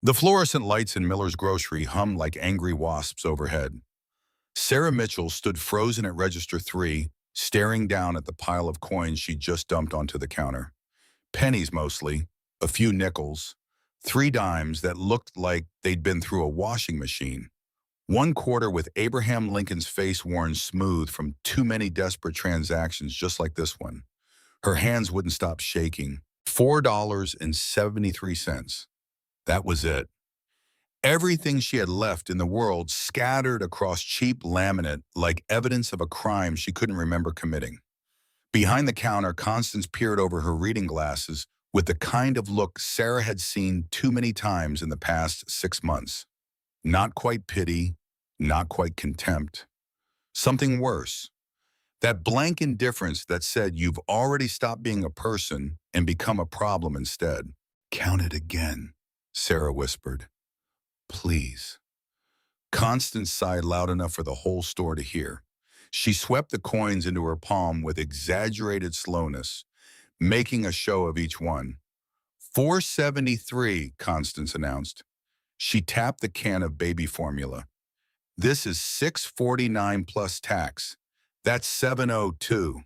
The fluorescent lights in Miller's grocery hummed like angry wasps overhead. Sarah Mitchell stood frozen at register 3, staring down at the pile of coins she'd just dumped onto the counter. Pennies mostly, a few nickels, 3 dimes that looked like they'd been through a washing machine. 1 quarter with Abraham Lincoln's face worn smooth from too many desperate transactions just like this one. Her hands wouldn't stop shaking. $4.73. That was it. Everything she had left in the world scattered across cheap laminate like evidence of a crime she couldn't remember committing. Behind the counter, Constance peered over her reading glasses with the kind of look Sarah had seen too many times in the past 6 months. Not quite pity, not quite contempt. Something worse. That blank indifference that said you've already stopped being a person and become a problem instead. Count it again, Sarah whispered. Please. Constance sighed loud enough for the whole store to hear. She swept the coins into her palm with exaggerated slowness, making a show of each one. 473, Constance announced. She tapped the can of baby formula. This is 649 plus tax. That's 702.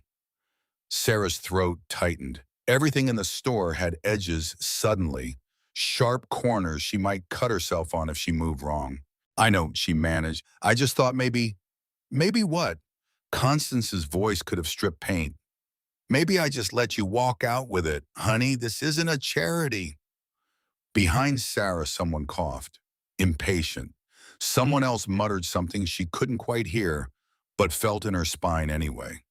Sarah's throat tightened. Everything in the store had edges suddenly, sharp corners she might cut herself on if she moved wrong. I know, she managed. I just thought maybe what? Constance's voice could have stripped paint. Maybe I just let you walk out with it. Honey, this isn't a charity. Behind Sarah, someone coughed, impatient. Someone else muttered something she couldn't quite hear, but felt in her spine anyway.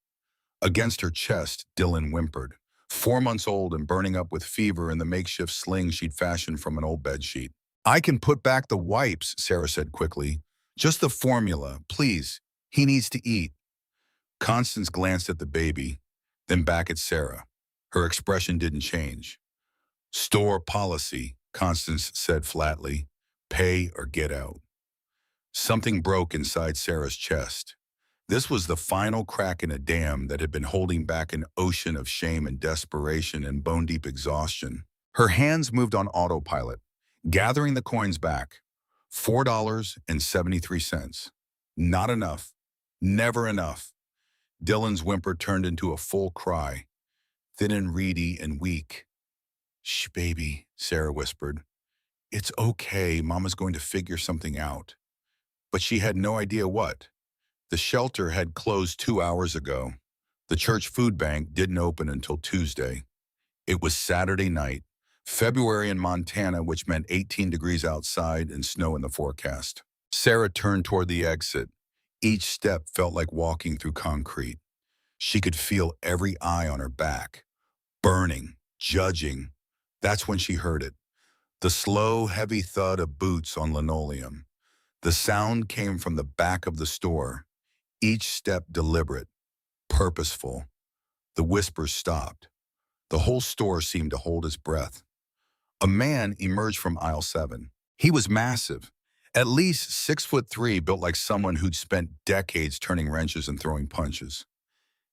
Against her chest, Dylan whimpered, 4 months old and burning up with fever in the makeshift sling she'd fashioned from an old bedsheet. I can put back the wipes, Sarah said quickly. Just the formula, please. He needs to eat. Constance glanced at the baby, then back at Sarah. Her expression didn't change. Store policy, Constance said flatly. Pay or get out. Something broke inside Sarah's chest. This was the final crack in a dam that had been holding back an ocean of shame and desperation and bone-deep exhaustion. Her hands moved on autopilot, gathering the coins back. $4.73. Not enough. Never enough. Dylan's whimper turned into a full cry, thin and reedy and weak. Shh, baby, Sarah whispered. It's okay, Mama's going to figure something out. But she had no idea what. The shelter had closed 2 hours ago. The church food bank didn't open until Tuesday. It was Saturday night, February in Montana, which meant 18 degrees outside and snow in the forecast. Sarah turned toward the exit. Each step felt like walking through concrete. She could feel every eye on her back, burning, judging. That's when she heard it. The slow, heavy thud of boots on linoleum. The sound came from the back of the store, each step deliberate, purposeful. The whispers stopped. The whole store seemed to hold its breath. A man emerged from aisle 7. He was massive, at least 6'3", built like someone who'd spent decades turning wrenches and throwing punches.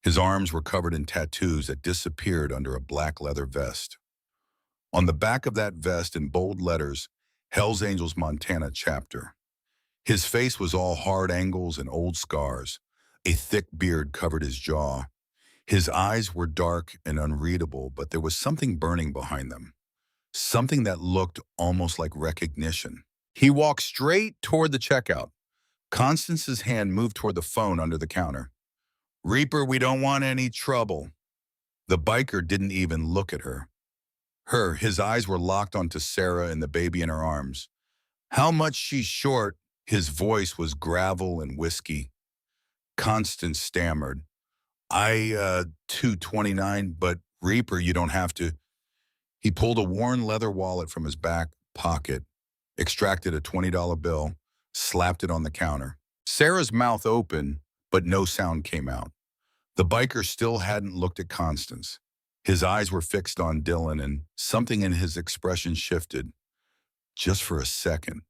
His arms were covered in tattoos that disappeared under a black leather vest. On the back of that vest in bold letters, Hell's Angels Montana chapter. His face was all hard angles and old scars. A thick beard covered his jaw. His eyes were dark and unreadable, but there was something burning behind them. Something that looked almost like recognition. He walked straight toward the checkout. Constance's hand moved toward the phone under the counter. Reaper, we don't want any trouble. The biker didn't even look at her. His eyes were locked onto Sarah and the baby in her arms. How much she's short, his voice was gravel and whiskey. Constance stammered. $2.29, but Reaper, you don't have to. He pulled a worn leather wallet from his back pocket, extracted a $20 bill, slapped it on the counter. Sarah's mouth opened, but no sound came out. The biker still hadn't looked at Constance. His eyes were fixed on Dylan, and something in his expression shifted. Just for a second.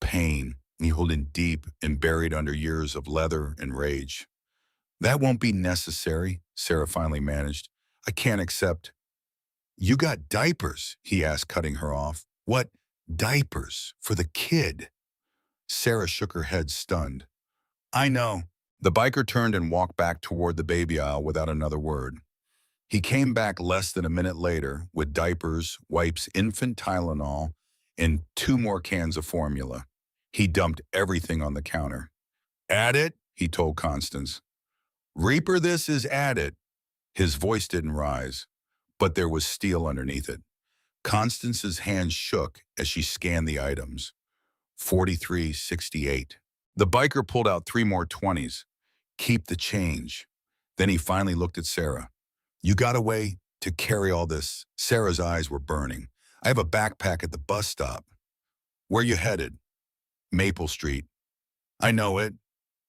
Pain, holding deep and buried under years of leather and rage. That won't be necessary, Sarah finally managed. I can't accept. You got diapers, he asked, cutting her off. What? Diapers for the kid. Sarah shook her head, stunned. I know. The biker turned and walked back toward the baby aisle without another word. He came back less than a minute later with diapers, wipes, infant Tylenol, and 2 more cans of formula. He dumped everything on the counter. Add it, he told Constance. Reaper, this is add it. His voice didn't rise, but there was steel underneath it. Constance's hand shook as she scanned the items. 43.68. The biker pulled out 3 more 20s. Keep the change. Then he finally looked at Sarah. You got a way to carry all this? Sarah's eyes were burning. I have a backpack at the bus stop. Where you headed? Maple Street. I know it.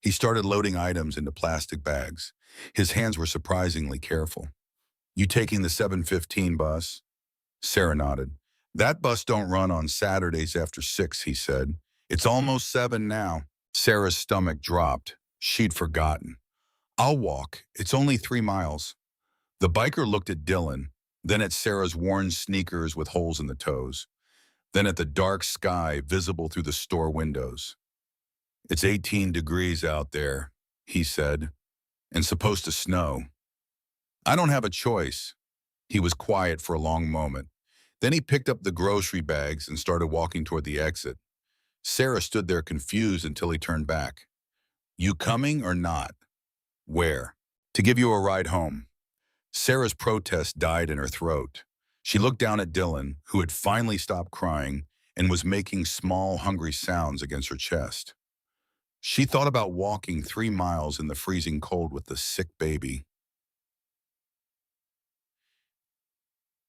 He started loading items into plastic bags. His hands were surprisingly careful. You taking the 7:15 bus? Sarah nodded. That bus don't run on Saturdays after 6, he said. It's almost 7 now. Sarah's stomach dropped. She'd forgotten. I'll walk. It's only 3 miles. The biker looked at Dylan, then at Sarah's worn sneakers with holes in the toes, then at the dark sky visible through the store windows. It's 18 degrees out there, he said, and supposed to snow. I don't have a choice. He was quiet for a long moment. Then he picked up the grocery bags and started walking toward the exit. Sarah stood there confused until he turned back. You coming or not? Where? To give you a ride home. Sarah's protest died in her throat. She looked down at Dylan, who had finally stopped crying and was making small, hungry sounds against her chest. She thought about walking 3 miles in the freezing cold with the sick baby.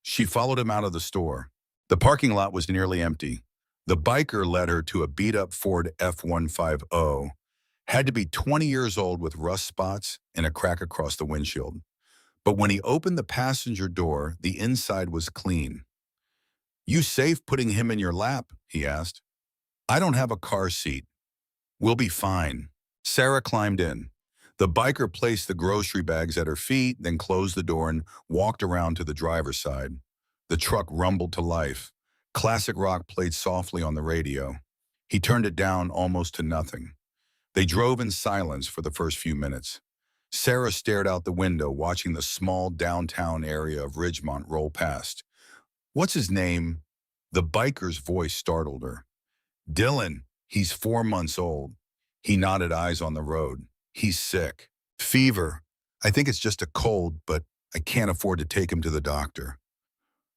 She followed him out of the store. The parking lot was nearly empty. The biker led her to a beat-up Ford F-150, had to be 20 years old with rust spots and a crack across the windshield. But when he opened the passenger door, the inside was clean. You safe putting him in your lap? He asked. I don't have a car seat. We'll be fine. Sarah climbed in. The biker placed the grocery bags at her feet, then closed the door and walked around to the driver's side. The truck rumbled to life. Classic rock played softly on the radio. He turned it down almost to nothing. They drove in silence for the first few minutes. Sarah stared out the window, watching the small downtown area of Ridgemont roll past. What's his name? The biker's voice startled her. Dylan. He's 4 months old. He nodded, eyes on the road. He's sick. Fever. I think it's just a cold, but I can't afford to take him to the doctor.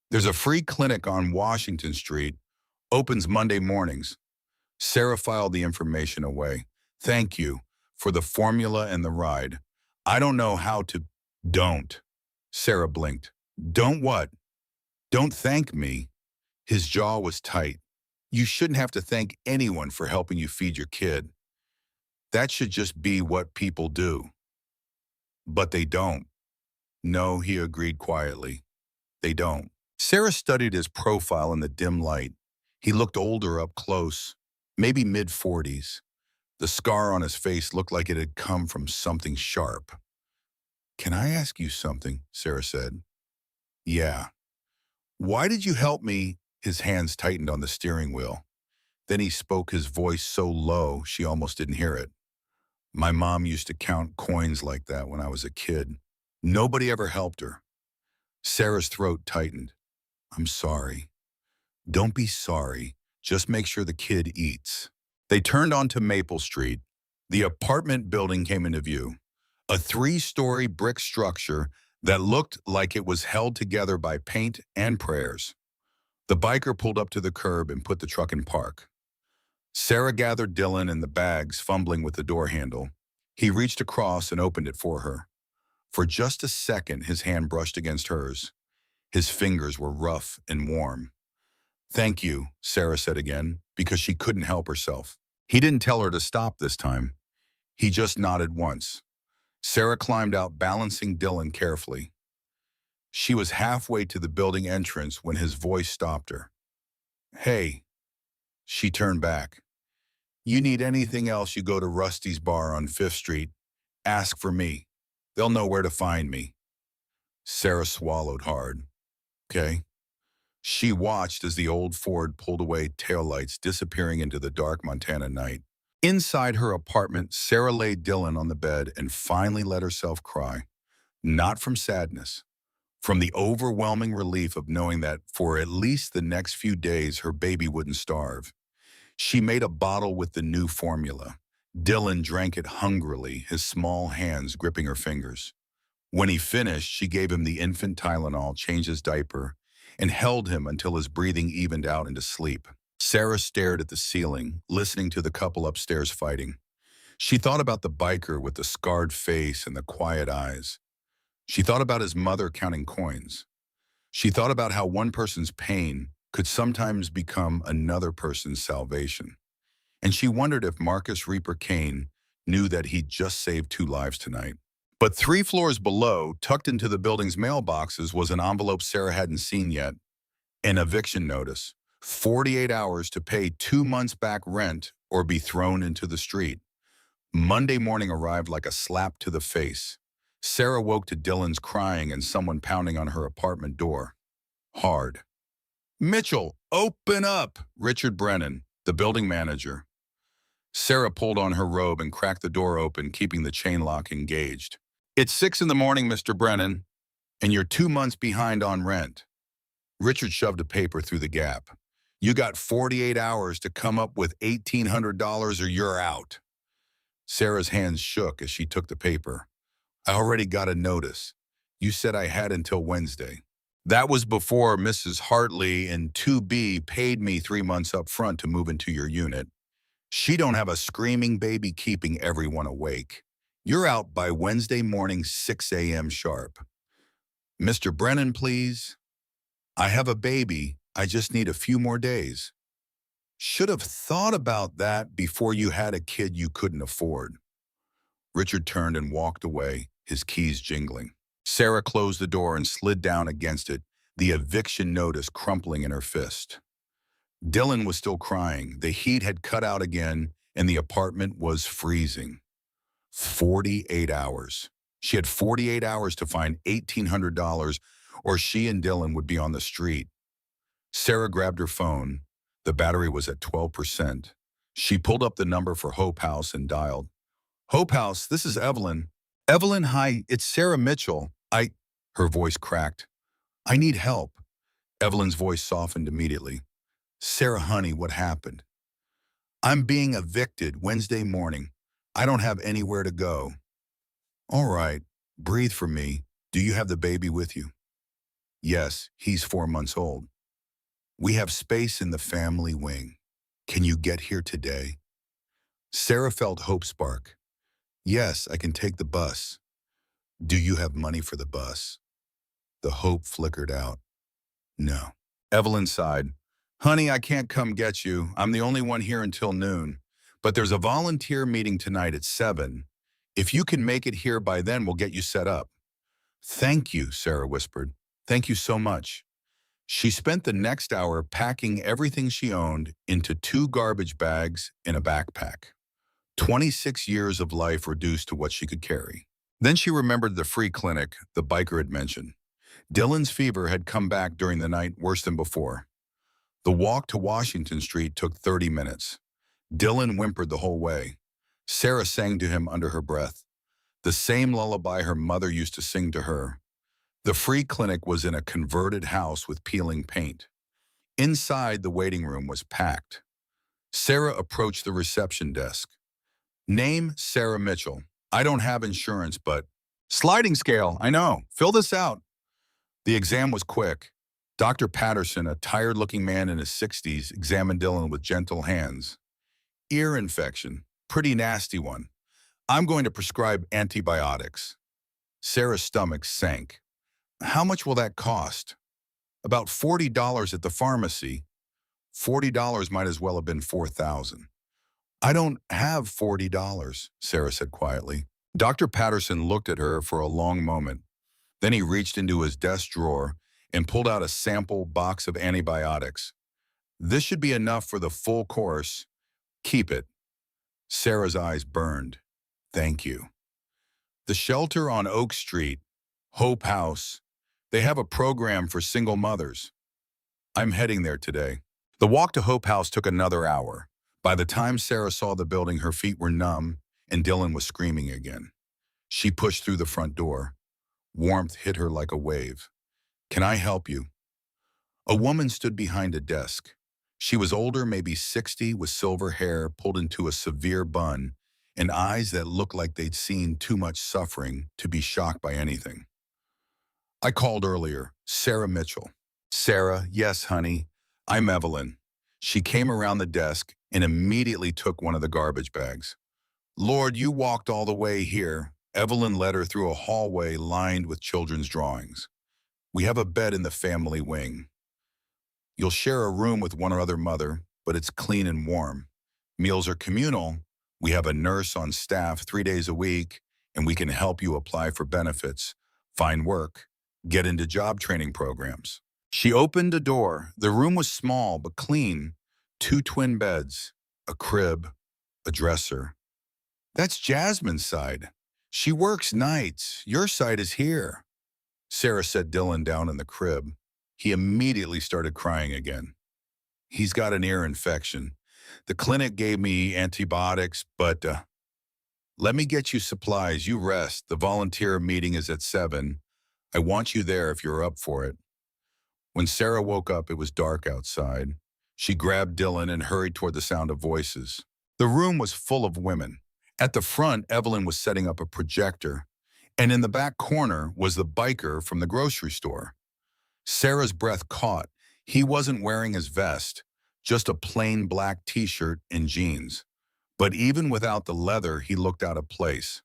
There's a free clinic on Washington Street. Opens Monday mornings. Sarah filed the information away. Thank you for the formula and the ride. I don't know how to... Don't. Sarah blinked. Don't what? Don't thank me. His jaw was tight. You shouldn't have to thank anyone for helping you feed your kid. That should just be what people do. But they don't. No, he agreed quietly. They don't. Sarah studied his profile in the dim light. He looked older up close, maybe mid-40s. The scar on his face looked like it had come from something sharp. Can I ask you something? Sarah said. Yeah. Why did you help me? His hands tightened on the steering wheel. Then he spoke, his voice so low she almost didn't hear it. My mom used to count coins like that when I was a kid. Nobody ever helped her. Sarah's throat tightened. I'm sorry. Don't be sorry. Just make sure the kid eats. They turned onto Maple Street. The apartment building came into view. A 3-story brick structure that looked like it was held together by paint and prayers. The biker pulled up to the curb and put the truck in park. Sarah gathered Dylan and the bags, fumbling with the door handle. He reached across and opened it for her. For just a second, his hand brushed against hers. His fingers were rough and warm. Thank you, Sarah said again, because she couldn't help herself. He didn't tell her to stop this time. He just nodded once. Sarah climbed out, balancing Dylan carefully. She was halfway to the building entrance when his voice stopped her. Hey. She turned back. You need anything else, you go to Rusty's bar on 5th Street. Ask for me. They'll know where to find me. Sarah swallowed hard. Okay. She watched as the old Ford pulled away, taillights disappearing into the dark Montana night. Inside her apartment, Sarah laid Dylan on the bed and finally let herself cry. Not from sadness, from the overwhelming relief of knowing that for at least the next few days her baby wouldn't starve. She made a bottle with the new formula. Dylan drank it hungrily, his small hands gripping her fingers. When he finished, she gave him the infant Tylenol, changed his diaper, and held him until his breathing evened out into sleep. Sarah stared at the ceiling, listening to the couple upstairs fighting. She thought about the biker with the scarred face and the quiet eyes. She thought about his mother counting coins. She thought about how one person's pain could sometimes become another person's salvation. And she wondered if Marcus Reaper Kane knew that he'd just saved 2 lives tonight. But 3 floors below, tucked into the building's mailboxes, was an envelope Sarah hadn't seen yet. An eviction notice. 48 hours to pay 2 months back rent or be thrown into the street. Monday morning arrived like a slap to the face. Sarah woke to Dylan's crying and someone pounding on her apartment door. Hard. "Mitchell, open up!" Richard Brennan, the building manager. Sarah pulled on her robe and cracked the door open, keeping the chain lock engaged. "It's 6 in the morning, Mr. Brennan, and you're 2 months behind on rent." Richard shoved a paper through the gap. "You got 48 hours to come up with $1,800 or you're out." Sarah's hands shook as she took the paper. "I already got a notice. You said I had until Wednesday." That was before Mrs. Hartley and 2B paid me 3 months up front to move into your unit. She don't have a screaming baby keeping everyone awake. You're out by Wednesday morning, 6 a.m. sharp. "Mr. Brennan, please. I have a baby. I just need a few more days." "Should have thought about that before you had a kid you couldn't afford." Richard turned and walked away, his keys jingling. Sarah closed the door and slid down against it, the eviction notice crumpling in her fist. Dylan was still crying. The heat had cut out again, and the apartment was freezing. 48 hours. She had 48 hours to find $1,800, or she and Dylan would be on the street. Sarah grabbed her phone. The battery was at 12%. She pulled up the number for Hope House and dialed. "Hope House, this is Evelyn." "Evelyn, hi, it's Sarah Mitchell. Her voice cracked. "I need help." Evelyn's voice softened immediately. "Sarah, honey, what happened?" "I'm being evicted Wednesday morning. I don't have anywhere to go." "All right, breathe for me. Do you have the baby with you?" "Yes, he's 4 months old." "We have space in the family wing. Can you get here today?" Sarah felt hope spark. "Yes, I can take the bus." "Do you have money for the bus?" The hope flickered out. "No." Evelyn sighed. "Honey, I can't come get you. I'm the only one here until noon. But there's a volunteer meeting tonight at 7. If you can make it here by then, we'll get you set up." "Thank you," Sarah whispered. "Thank you so much." She spent the next hour packing everything she owned into 2 garbage bags in a backpack. 26 years of life reduced to what she could carry. Then she remembered the free clinic the biker had mentioned. Dylan's fever had come back during the night worse than before. The walk to Washington Street took 30 minutes. Dylan whimpered the whole way. Sarah sang to him under her breath, the same lullaby her mother used to sing to her. The free clinic was in a converted house with peeling paint. Inside, the waiting room was packed. Sarah approached the reception desk. "Name, Sarah Mitchell. I don't have insurance, but—" "Sliding scale, I know. Fill this out." The exam was quick. Dr. Patterson, a tired-looking man in his 60s, examined Dylan with gentle hands. "Ear infection. Pretty nasty one. I'm going to prescribe antibiotics." Sarah's stomach sank. "How much will that cost?" "About $40 at the pharmacy." $40 might as well have been 4,000. "I don't have $40, Sarah said quietly. Dr. Patterson looked at her for a long moment. Then he reached into his desk drawer and pulled out a sample box of antibiotics. "This should be enough for the full course. Keep it." Sarah's eyes burned. "Thank you." The shelter on Oak Street, Hope House, they have a program for single mothers. I'm heading there today. The walk to Hope House took another hour. By the time Sarah saw the building, her feet were numb and Dylan was screaming again. She pushed through the front door. Warmth hit her like a wave. "Can I help you?" A woman stood behind a desk. She was older, maybe 60, with silver hair pulled into a severe bun and eyes that looked like they'd seen too much suffering to be shocked by anything. "I called earlier. Sarah Mitchell." "Sarah, yes, honey. I'm Evelyn." She came around the desk and immediately took one of the garbage bags. "Lord, you walked all the way here." Evelyn led her through a hallway lined with children's drawings. "We have a bed in the family wing. You'll share a room with one other mother, but it's clean and warm. Meals are communal. We have a nurse on staff 3 days a week, and we can help you apply for benefits, find work, get into job training programs." She opened a door. The room was small but clean. 2 twin beds, a crib, a dresser. "That's Jasmine's side. She works nights. Your side is here." Sarah set Dylan down in the crib. He immediately started crying again. "He's got an ear infection. The clinic gave me antibiotics, but let me get you supplies. You rest. The volunteer meeting is at 7. I want you there if you're up for it." When Sarah woke up, it was dark outside. She grabbed Dylan and hurried toward the sound of voices. The room was full of women. At the front, Evelyn was setting up a projector, and in the back corner was the biker from the grocery store. Sarah's breath caught. He wasn't wearing his vest, just a plain black t-shirt and jeans. But even without the leather, he looked out of place.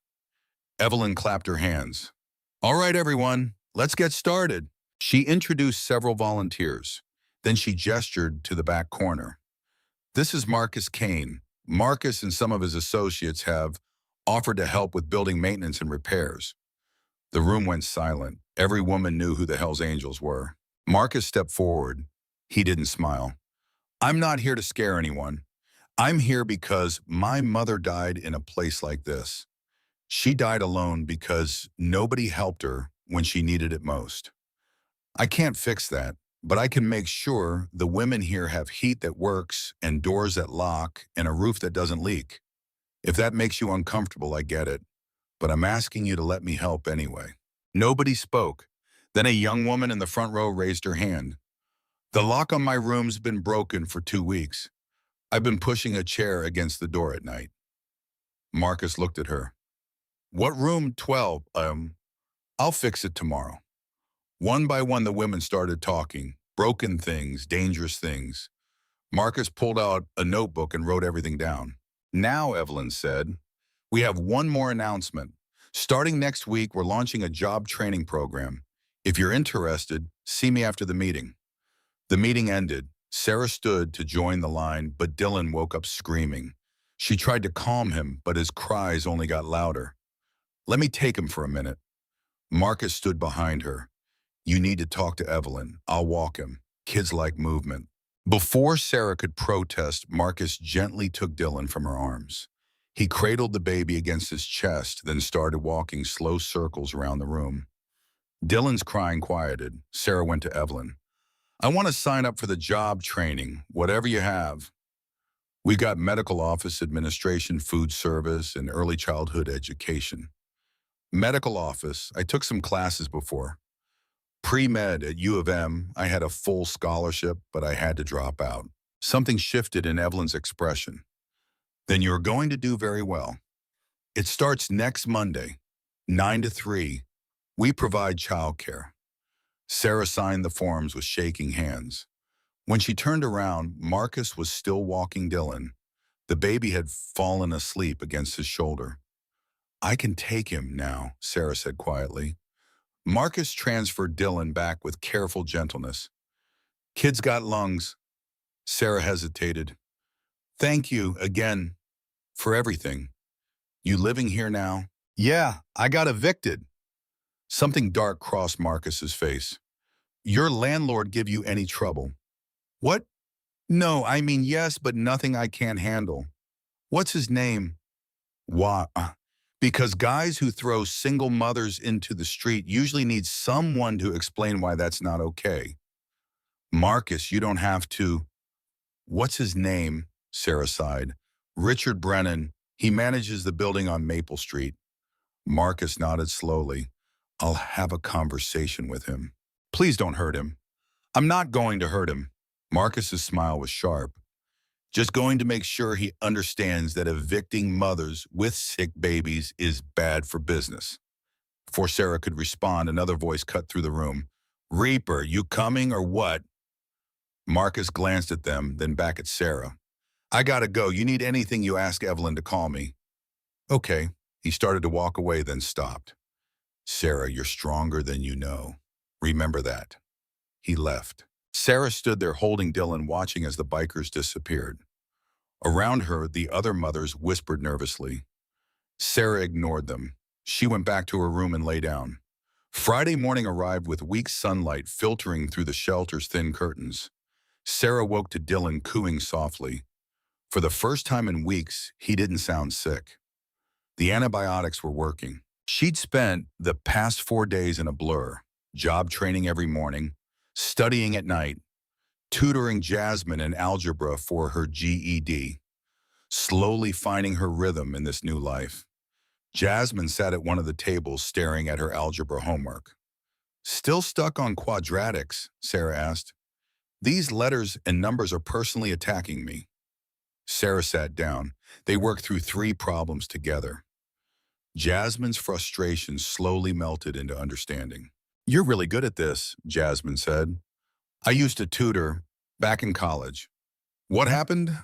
Evelyn clapped her hands. "All right, everyone, let's get started." She introduced several volunteers. Then she gestured to the back corner. "This is Marcus Kane. Marcus and some of his associates have offered to help with building maintenance and repairs." The room went silent. Every woman knew who the Hells Angels were. Marcus stepped forward. He didn't smile. "I'm not here to scare anyone. I'm here because my mother died in a place like this. She died alone because nobody helped her when she needed it most. I can't fix that, but I can make sure the women here have heat that works and doors that lock and a roof that doesn't leak. If that makes you uncomfortable, I get it, but I'm asking you to let me help anyway." Nobody spoke. Then a young woman in the front row raised her hand. "The lock on my room's been broken for 2 weeks. I've been pushing a chair against the door at night." Marcus looked at her. "What room? 12. I'll fix it tomorrow." One by one, the women started talking. Broken things, dangerous things. Marcus pulled out a notebook and wrote everything down. "Now," Evelyn said, "we have one more announcement. Starting next week, we're launching a job training program. If you're interested, see me after the meeting." The meeting ended. Sarah stood to join the line, but Dylan woke up screaming. She tried to calm him, but his cries only got louder. "Let me take him for a minute." Marcus stood behind her. "You need to talk to Evelyn. I'll walk him. Kids like movement." Before Sarah could protest, Marcus gently took Dylan from her arms. He cradled the baby against his chest, then started walking slow circles around the room. Dylan's crying quieted. Sarah went to Evelyn. "I want to sign up for the job training, whatever you have. We got medical office administration, food service, and early childhood education." Medical office, I took some classes before. Pre-med at U of M, I had a full scholarship, but I had to drop out. Something shifted in Evelyn's expression. "Then you're going to do very well. It starts next Monday, 9 to 3. We provide childcare." Sarah signed the forms with shaking hands. When she turned around, Marcus was still walking Dylan. The baby had fallen asleep against his shoulder. "I can take him now," Sarah said quietly. Marcus transferred Dylan back with careful gentleness. "Kid's got lungs." Sarah hesitated. "Thank you again for everything. You living here now?" "Yeah, I got evicted." Something dark crossed Marcus's face. "Your landlord give you any trouble?" "What? No, I mean yes, but nothing I can't handle." "What's his name?" "Why? Because guys who throw single mothers into the street usually need someone to explain why that's not okay." Marcus, you don't have to. What's his name? Sarah sighed. Richard Brennan. He manages the building on Maple Street. Marcus nodded slowly. I'll have a conversation with him. Please don't hurt him. I'm not going to hurt him. Marcus's smile was sharp. Just going to make sure he understands that evicting mothers with sick babies is bad for business. Before Sarah could respond, another voice cut through the room. Reaper, you coming or what? Marcus glanced at them, then back at Sarah. I gotta go. You need anything, you ask Evelyn to call me. Okay. He started to walk away, then stopped. Sarah, you're stronger than you know. Remember that. He left. Sarah stood there holding Dylan, watching as the bikers disappeared. Around her, the other mothers whispered nervously. Sarah ignored them. She went back to her room and lay down. Friday morning arrived with weak sunlight filtering through the shelter's thin curtains. Sarah woke to Dylan cooing softly. For the first time in weeks, he didn't sound sick. The antibiotics were working. She'd spent the past 4 days in a blur, job training every morning, studying at night, tutoring Jasmine in algebra for her GED, slowly finding her rhythm in this new life. Jasmine sat at one of the tables staring at her algebra homework. Still stuck on quadratics? Sarah asked. These letters and numbers are personally attacking me. Sarah sat down. They worked through 3 problems together. Jasmine's frustration slowly melted into understanding. You're really good at this, Jasmine said. I used to tutor back in college. What happened?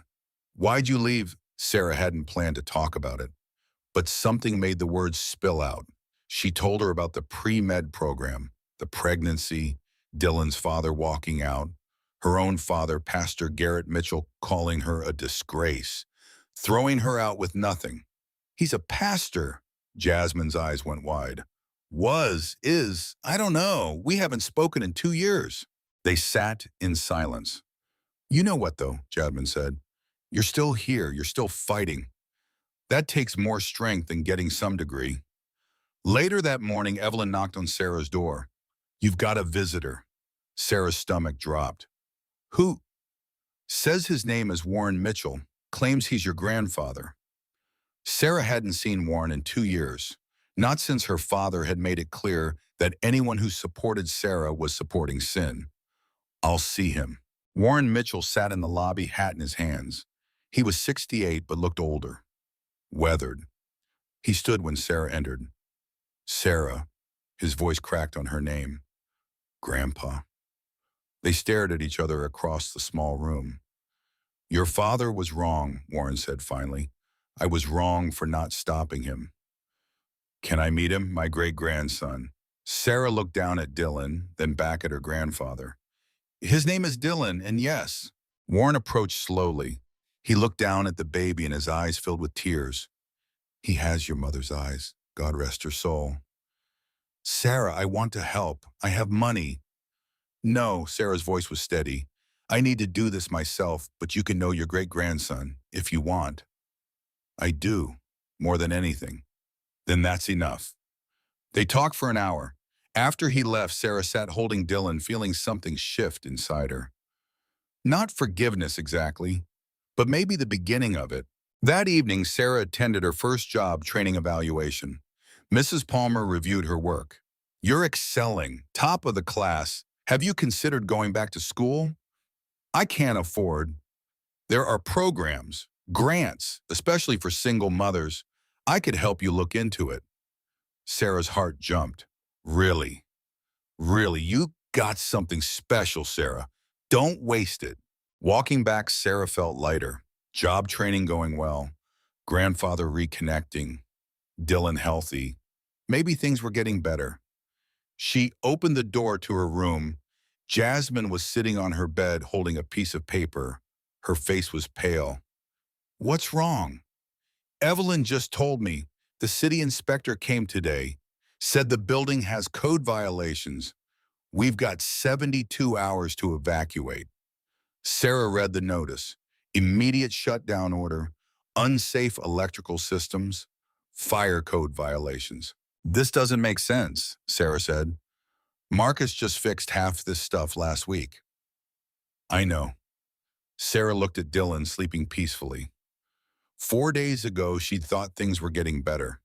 Why'd you leave? Sarah hadn't planned to talk about it, but something made the words spill out. She told her about the pre-med program, the pregnancy, Dylan's father walking out, her own father, Pastor Garrett Mitchell, calling her a disgrace, throwing her out with nothing. He's a pastor. Jasmine's eyes went wide. Is, I don't know. We haven't spoken in 2 years. They sat in silence. You know what, though, Jasmine said. You're still here. You're still fighting. That takes more strength than getting some degree. Later that morning, Evelyn knocked on Sarah's door. You've got a visitor. Sarah's stomach dropped. Who? Says his name is Warren Mitchell. Claims he's your grandfather. Sarah hadn't seen Warren in 2 years, not since her father had made it clear that anyone who supported Sarah was supporting sin. I'll see him. Warren Mitchell sat in the lobby, hat in his hands. He was 68 but looked older, weathered. He stood when Sarah entered. Sarah, his voice cracked on her name. Grandpa. They stared at each other across the small room. Your father was wrong, Warren said finally. I was wrong for not stopping him. Can I meet him, my great-grandson? Sarah looked down at Dylan, then back at her grandfather. His name is Dylan, and yes. Warren approached slowly. He looked down at the baby and his eyes filled with tears. He has your mother's eyes. God rest her soul. Sarah, I want to help. I have money. No, Sarah's voice was steady. I need to do this myself, but you can know your great-grandson, if you want. I do, more than anything. Then that's enough. They talked for an hour. After he left, Sarah sat holding Dylan, feeling something shift inside her. Not forgiveness exactly, but maybe the beginning of it. That evening, Sarah attended her first job training evaluation. Mrs. Palmer reviewed her work. You're excelling, top of the class. Have you considered going back to school? I can't afford. There are programs, grants, especially for single mothers. I could help you look into it. Sarah's heart jumped. Really? Really, you got something special, Sarah. Don't waste it. Walking back, Sarah felt lighter. Job training going well. Grandfather reconnecting. Dylan healthy. Maybe things were getting better. She opened the door to her room. Jasmine was sitting on her bed holding a piece of paper. Her face was pale. What's wrong? Evelyn just told me. The city inspector came today. Said the building has code violations. We've got 72 hours to evacuate. Sarah read the notice. Immediate shutdown order. Unsafe electrical systems. Fire code violations. This doesn't make sense, Sarah said. Marcus just fixed half this stuff last week. I know. Sarah looked at Dylan sleeping peacefully. 4 days ago, she'd thought things were getting better.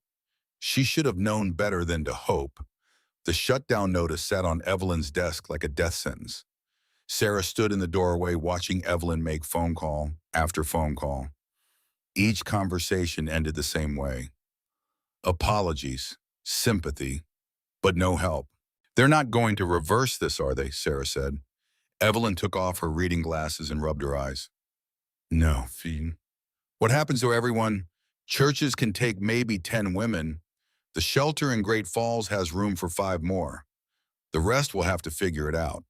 She should have known better than to hope. The shutdown notice sat on Evelyn's desk like a death sentence. Sarah stood in the doorway watching Evelyn make phone call after phone call. Each conversation ended the same way. Apologies, sympathy, but no help. They're not going to reverse this, are they? Sarah said. Evelyn took off her reading glasses and rubbed her eyes. No, Fiend. What happens to everyone? Churches can take maybe 10 women. The shelter in Great Falls has room for 5 more. The rest will have to figure it out.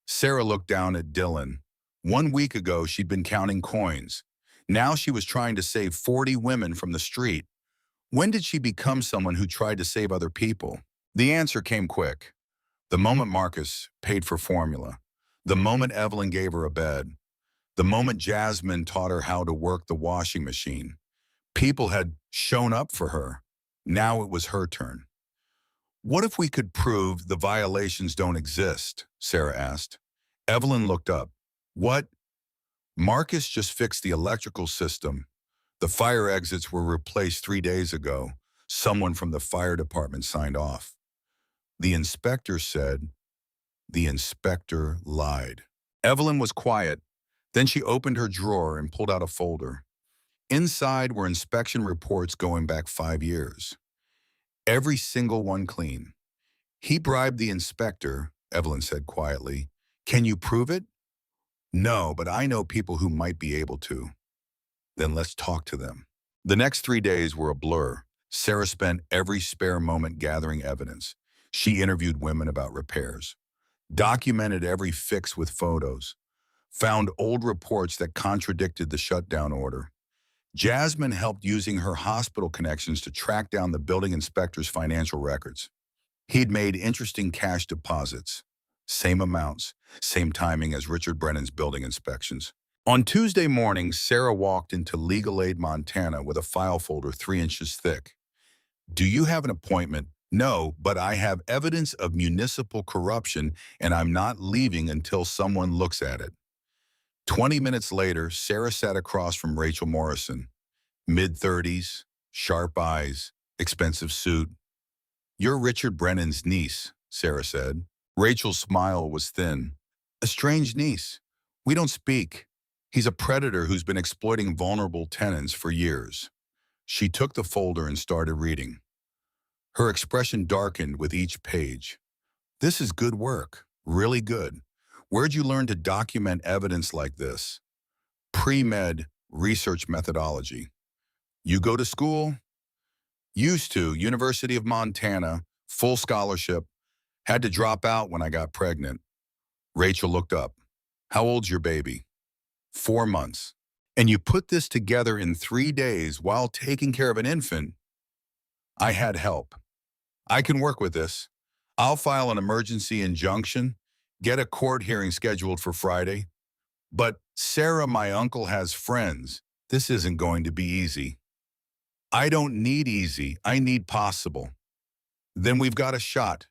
Sarah looked down at Dylan. 1 week ago, she'd been counting coins. Now she was trying to save 40 women from the street. When did she become someone who tried to save other people? The answer came quick. The moment Marcus paid for formula. The moment Evelyn gave her a bed. The moment Jasmine taught her how to work the washing machine. People had shown up for her. Now it was her turn. What if we could prove the violations don't exist? Sarah asked. Evelyn looked up. What? Marcus just fixed the electrical system. The fire exits were replaced 3 days ago. Someone from the fire department signed off. The inspector said, the inspector lied. Evelyn was quiet. Then she opened her drawer and pulled out a folder. Inside were inspection reports going back 5 years. Every single one clean. He bribed the inspector, Evelyn said quietly. Can you prove it? No, but I know people who might be able to. Then let's talk to them. The next 3 days were a blur. Sarah spent every spare moment gathering evidence. She interviewed women about repairs, documented every fix with photos, found old reports that contradicted the shutdown order. Jasmine helped using her hospital connections to track down the building inspector's financial records. He'd made interesting cash deposits, same amounts, same timing as Richard Brennan's building inspections. On Tuesday morning, Sarah walked into Legal Aid Montana with a file folder 3 inches thick. Do you have an appointment? No, but I have evidence of municipal corruption and I'm not leaving until someone looks at it. 20 minutes later, Sarah sat across from Rachel Morrison. Mid-30s, sharp eyes, expensive suit. You're Richard Brennan's niece, Sarah said. Rachel's smile was thin. A strange niece. We don't speak. He's a predator who's been exploiting vulnerable tenants for years. She took the folder and started reading. Her expression darkened with each page. This is good work, really good. Where'd you learn to document evidence like this? Pre-med research methodology. You go to school? Used to, University of Montana, full scholarship. Had to drop out when I got pregnant. Rachel looked up. How old's your baby? 4 months. And you put this together in 3 days while taking care of an infant? I had help. I can work with this. I'll file an emergency injunction, get a court hearing scheduled for Friday. But Sarah, my uncle, has friends. This isn't going to be easy. I don't need easy. I need possible. Then we've got a shot.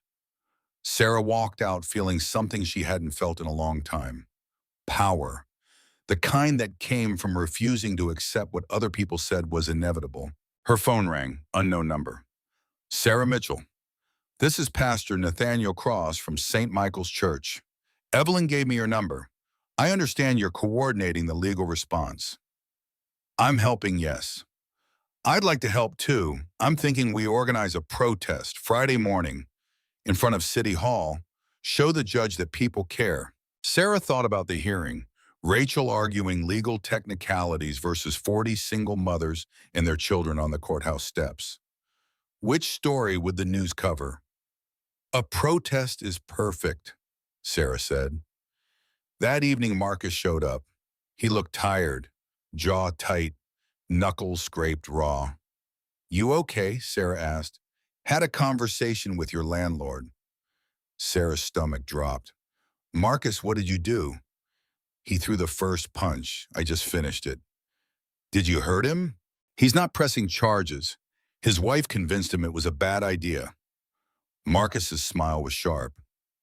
Sarah walked out feeling something she hadn't felt in a long time. Power. The kind that came from refusing to accept what other people said was inevitable. Her phone rang, unknown number. Sarah Mitchell. This is Pastor Nathaniel Cross from St. Michael's Church. Evelyn gave me your number. I understand you're coordinating the legal response. I'm helping, yes. I'd like to help too. I'm thinking we organize a protest Friday morning in front of City Hall, show the judge that people care. Sarah thought about the hearing, Rachel arguing legal technicalities versus 40 single mothers and their children on the courthouse steps. Which story would the news cover? A protest is perfect, Sarah said. That evening, Marcus showed up. He looked tired, jaw tight, knuckles scraped raw. You okay? Sarah asked. Had a conversation with your landlord. Sarah's stomach dropped. Marcus, what did you do? He threw the first punch. I just finished it. Did you hurt him? He's not pressing charges. His wife convinced him it was a bad idea. Marcus's smile was sharp.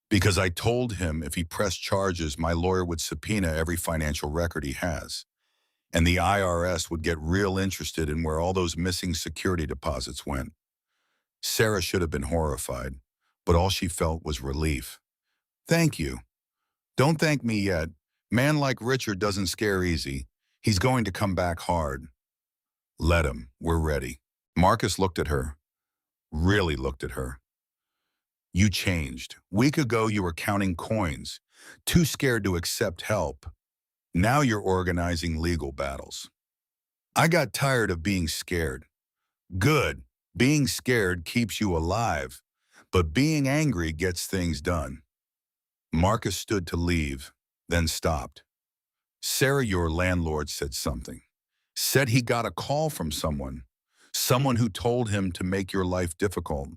Because I told him if he pressed charges, my lawyer would subpoena every financial record he has. And the IRS would get real interested in where all those missing security deposits went. Sarah should have been horrified, but all she felt was relief. Thank you. Don't thank me yet. Man like Richard doesn't scare easy. He's going to come back hard. Let him. We're ready. Marcus looked at her, really looked at her. You changed. Week ago, you were counting coins, too scared to accept help. Now you're organizing legal battles. I got tired of being scared. Good. Being scared keeps you alive, but being angry gets things done. Marcus stood to leave, then stopped. Sarah, your landlord, said something. Said he got a call from someone who told him to make your life difficult.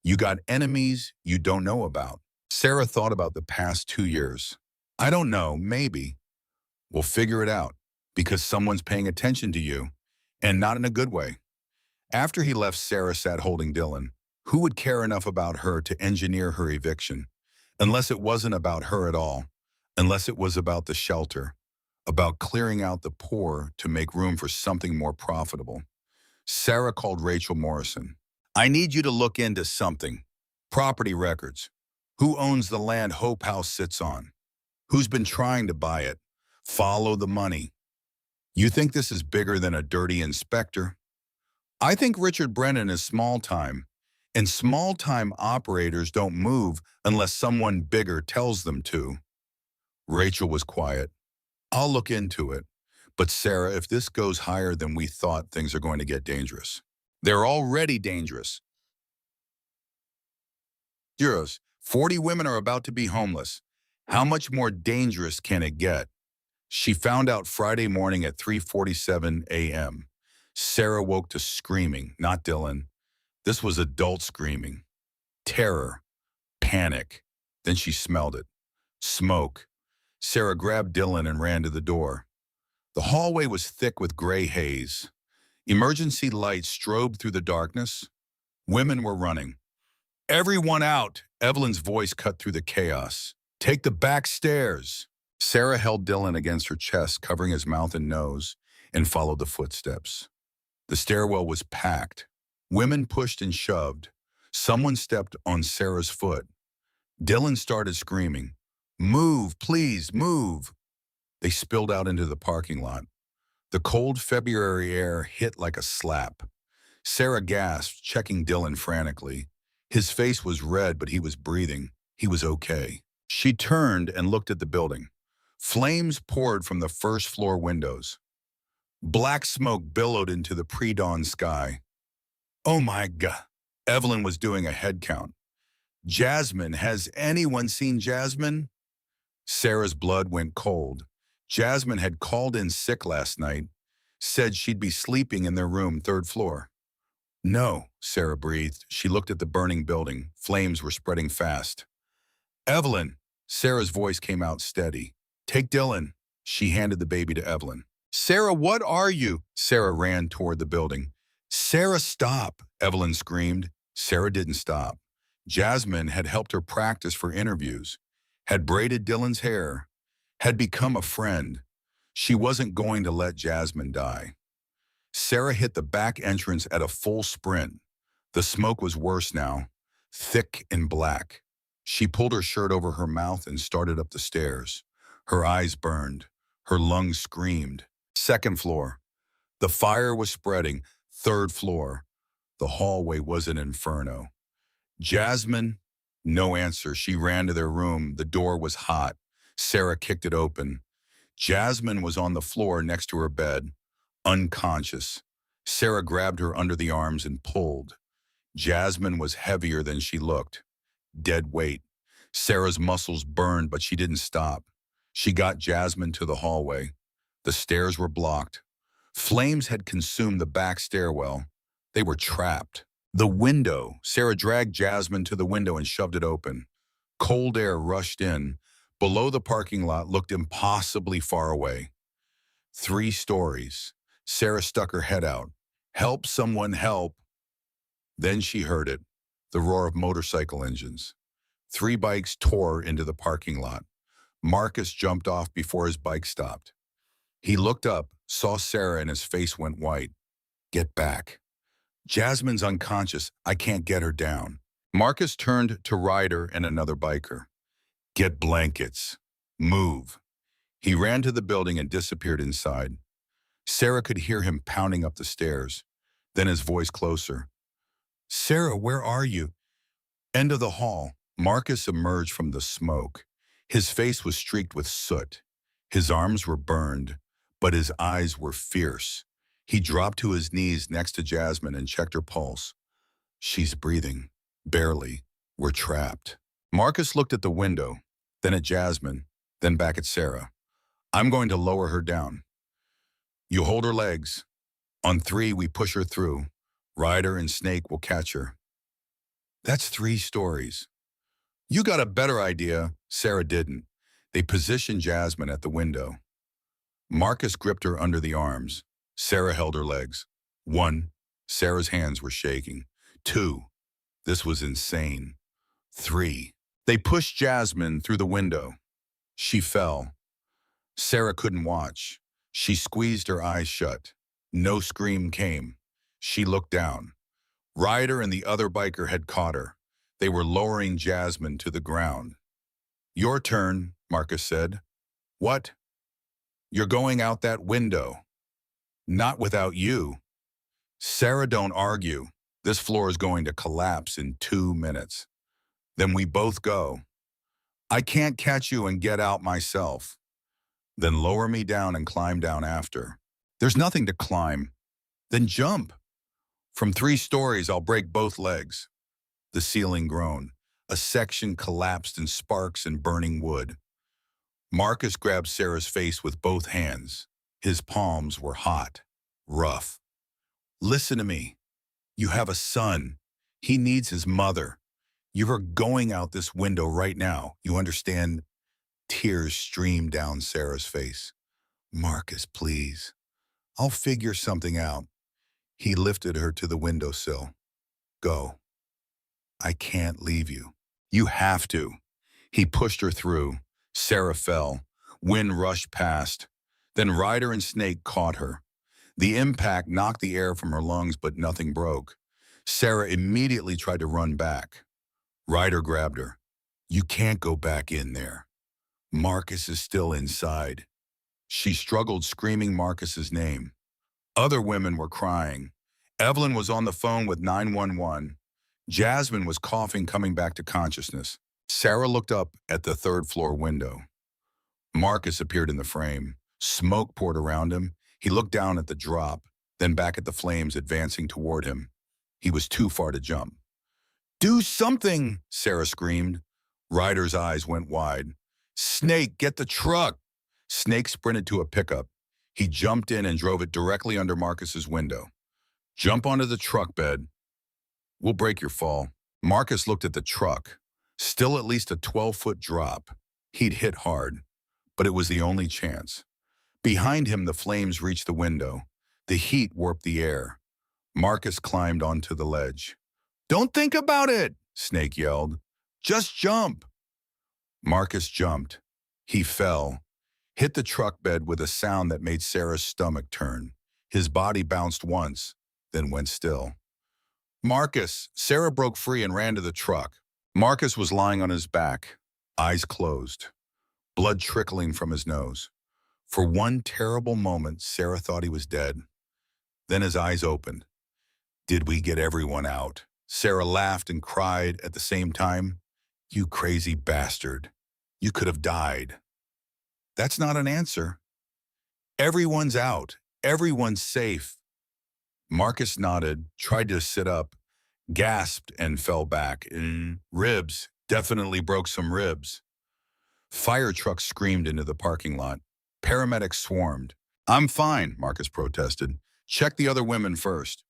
You got enemies you don't know about. Sarah thought about the past 2 years. I don't know, maybe. We'll figure it out, because someone's paying attention to you, and not in a good way. After he left, Sarah sat holding Dylan. Who would care enough about her to engineer her eviction? Unless it wasn't about her at all. Unless it was about the shelter. About clearing out the poor to make room for something more profitable. Sarah called Rachel Morrison. I need you to look into something. Property records. Who owns the land Hope House sits on? Who's been trying to buy it? Follow the money. You think this is bigger than a dirty inspector? I think Richard Brennan is small time, and small time operators don't move unless someone bigger tells them to. Rachel was quiet. I'll look into it. But Sarah, if this goes higher than we thought, things are going to get dangerous. They're already dangerous. Euros, 40 women are about to be homeless. How much more dangerous can it get? She found out Friday morning at 3:47 a.m. Sarah woke to screaming, not Dylan. This was adult screaming. Terror. Panic. Then she smelled it. Smoke. Sarah grabbed Dylan and ran to the door. The hallway was thick with gray haze. Emergency lights strobed through the darkness. Women were running. Everyone out! Evelyn's voice cut through the chaos. Take the back stairs! Sarah held Dylan against her chest, covering his mouth and nose, and followed the footsteps. The stairwell was packed. Women pushed and shoved. Someone stepped on Sarah's foot. Dylan started screaming, Move, please, move! They spilled out into the parking lot. The cold February air hit like a slap. Sarah gasped, checking Dylan frantically. His face was red, but he was breathing. He was okay. She turned and looked at the building. Flames poured from the first floor windows. Black smoke billowed into the pre-dawn sky. Oh my God. Evelyn was doing a head count. Jasmine, has anyone seen Jasmine? Sarah's blood went cold. Jasmine had called in sick last night, said she'd be sleeping in their room, 3rd floor. No, Sarah breathed. She looked at the burning building. Flames were spreading fast. Evelyn, Sarah's voice came out steady. Take Dylan. She handed the baby to Evelyn. Sarah, what are you? Sarah ran toward the building. Sarah, stop, Evelyn screamed. Sarah didn't stop. Jasmine had helped her practice for interviews, had braided Dylan's hair, had become a friend. She wasn't going to let Jasmine die. Sarah hit the back entrance at a full sprint. The smoke was worse now, thick and black. She pulled her shirt over her mouth and started up the stairs. Her eyes burned. Her lungs screamed. 2nd floor. The fire was spreading. 3rd floor. The hallway was an inferno. Jasmine? No answer. She ran to their room. The door was hot. Sarah kicked it open. Jasmine was on the floor next to her bed, unconscious. Sarah grabbed her under the arms and pulled. Jasmine was heavier than she looked. Dead weight. Sarah's muscles burned, but she didn't stop. She got Jasmine to the hallway. The stairs were blocked. Flames had consumed the back stairwell. They were trapped. The window. Sarah dragged Jasmine to the window and shoved it open. Cold air rushed in. Below, the parking lot looked impossibly far away. 3 stories. Sarah stuck her head out. Help, someone help. Then she heard it, the roar of motorcycle engines. Three bikes tore into the parking lot. Marcus jumped off before his bike stopped. He looked up, saw Sarah, and his face went white. Get back. Jasmine's unconscious. I can't get her down. Marcus turned to Ryder and another biker. Get blankets. Move. He ran to the building and disappeared inside. Sarah could hear him pounding up the stairs. Then his voice closer. Sarah, where are you? End of the hall. Marcus emerged from the smoke. His face was streaked with soot. His arms were burned, but his eyes were fierce. He dropped to his knees next to Jasmine and checked her pulse. She's breathing. Barely. We're trapped. Marcus looked at the window, then at Jasmine, then back at Sarah. I'm going to lower her down. You hold her legs. On 3, we push her through. Ryder and Snake will catch her. That's 3 stories. You got a better idea. Sarah didn't. They positioned Jasmine at the window. Marcus gripped her under the arms. Sarah held her legs. 1, Sarah's hands were shaking. 2, this was insane. 3, they pushed Jasmine through the window. She fell. Sarah couldn't watch. She squeezed her eyes shut. No scream came. She looked down. Ryder and the other biker had caught her. They were lowering Jasmine to the ground. Your turn, Marcus said. What? You're going out that window. Not without you. Sarah, don't argue. This floor is going to collapse in 2 minutes. Then we both go. I can't catch you and get out myself. Then lower me down and climb down after. There's nothing to climb. Then jump. From 3 stories, I'll break both legs. The ceiling groaned. A section collapsed in sparks and burning wood. Marcus grabbed Sarah's face with both hands. His palms were hot, rough. Listen to me. You have a son. He needs his mother. You are going out this window right now. You understand? Tears streamed down Sarah's face. Marcus, please. I'll figure something out. He lifted her to the windowsill. Go. I can't leave you. You have to. He pushed her through. Sarah fell. Wind rushed past. Then Ryder and Snake caught her. The impact knocked the air from her lungs, but nothing broke. Sarah immediately tried to run back. Ryder grabbed her. You can't go back in there. Marcus is still inside. She struggled, screaming Marcus's name. Other women were crying. Evelyn was on the phone with 911. Jasmine was coughing, coming back to consciousness. Sarah looked up at the 3rd floor window. Marcus appeared in the frame. Smoke poured around him. He looked down at the drop, then back at the flames advancing toward him. He was too far to jump. Do something, Sarah screamed. Ryder's eyes went wide. Snake, get the truck. Snake sprinted to a pickup. He jumped in and drove it directly under Marcus's window. Jump onto the truck bed. We'll break your fall. Marcus looked at the truck. Still at least a 12-foot drop. He'd hit hard, but it was the only chance. Behind him, the flames reached the window. The heat warped the air. Marcus climbed onto the ledge. Don't think about it, Snake yelled. Just jump. Marcus jumped. He fell, hit the truck bed with a sound that made Sarah's stomach turn. His body bounced once, then went still. Marcus, Sarah broke free and ran to the truck. Marcus was lying on his back, eyes closed, blood trickling from his nose. For one terrible moment, Sarah thought he was dead. Then his eyes opened. Did we get everyone out? Sarah laughed and cried at the same time. You crazy bastard. You could have died. That's not an answer. Everyone's out. Everyone's safe. Marcus nodded, tried to sit up, gasped and fell back. Ribs. Definitely broke some ribs. Fire trucks screamed into the parking lot. Paramedics swarmed. I'm fine, Marcus protested. Check the other women first.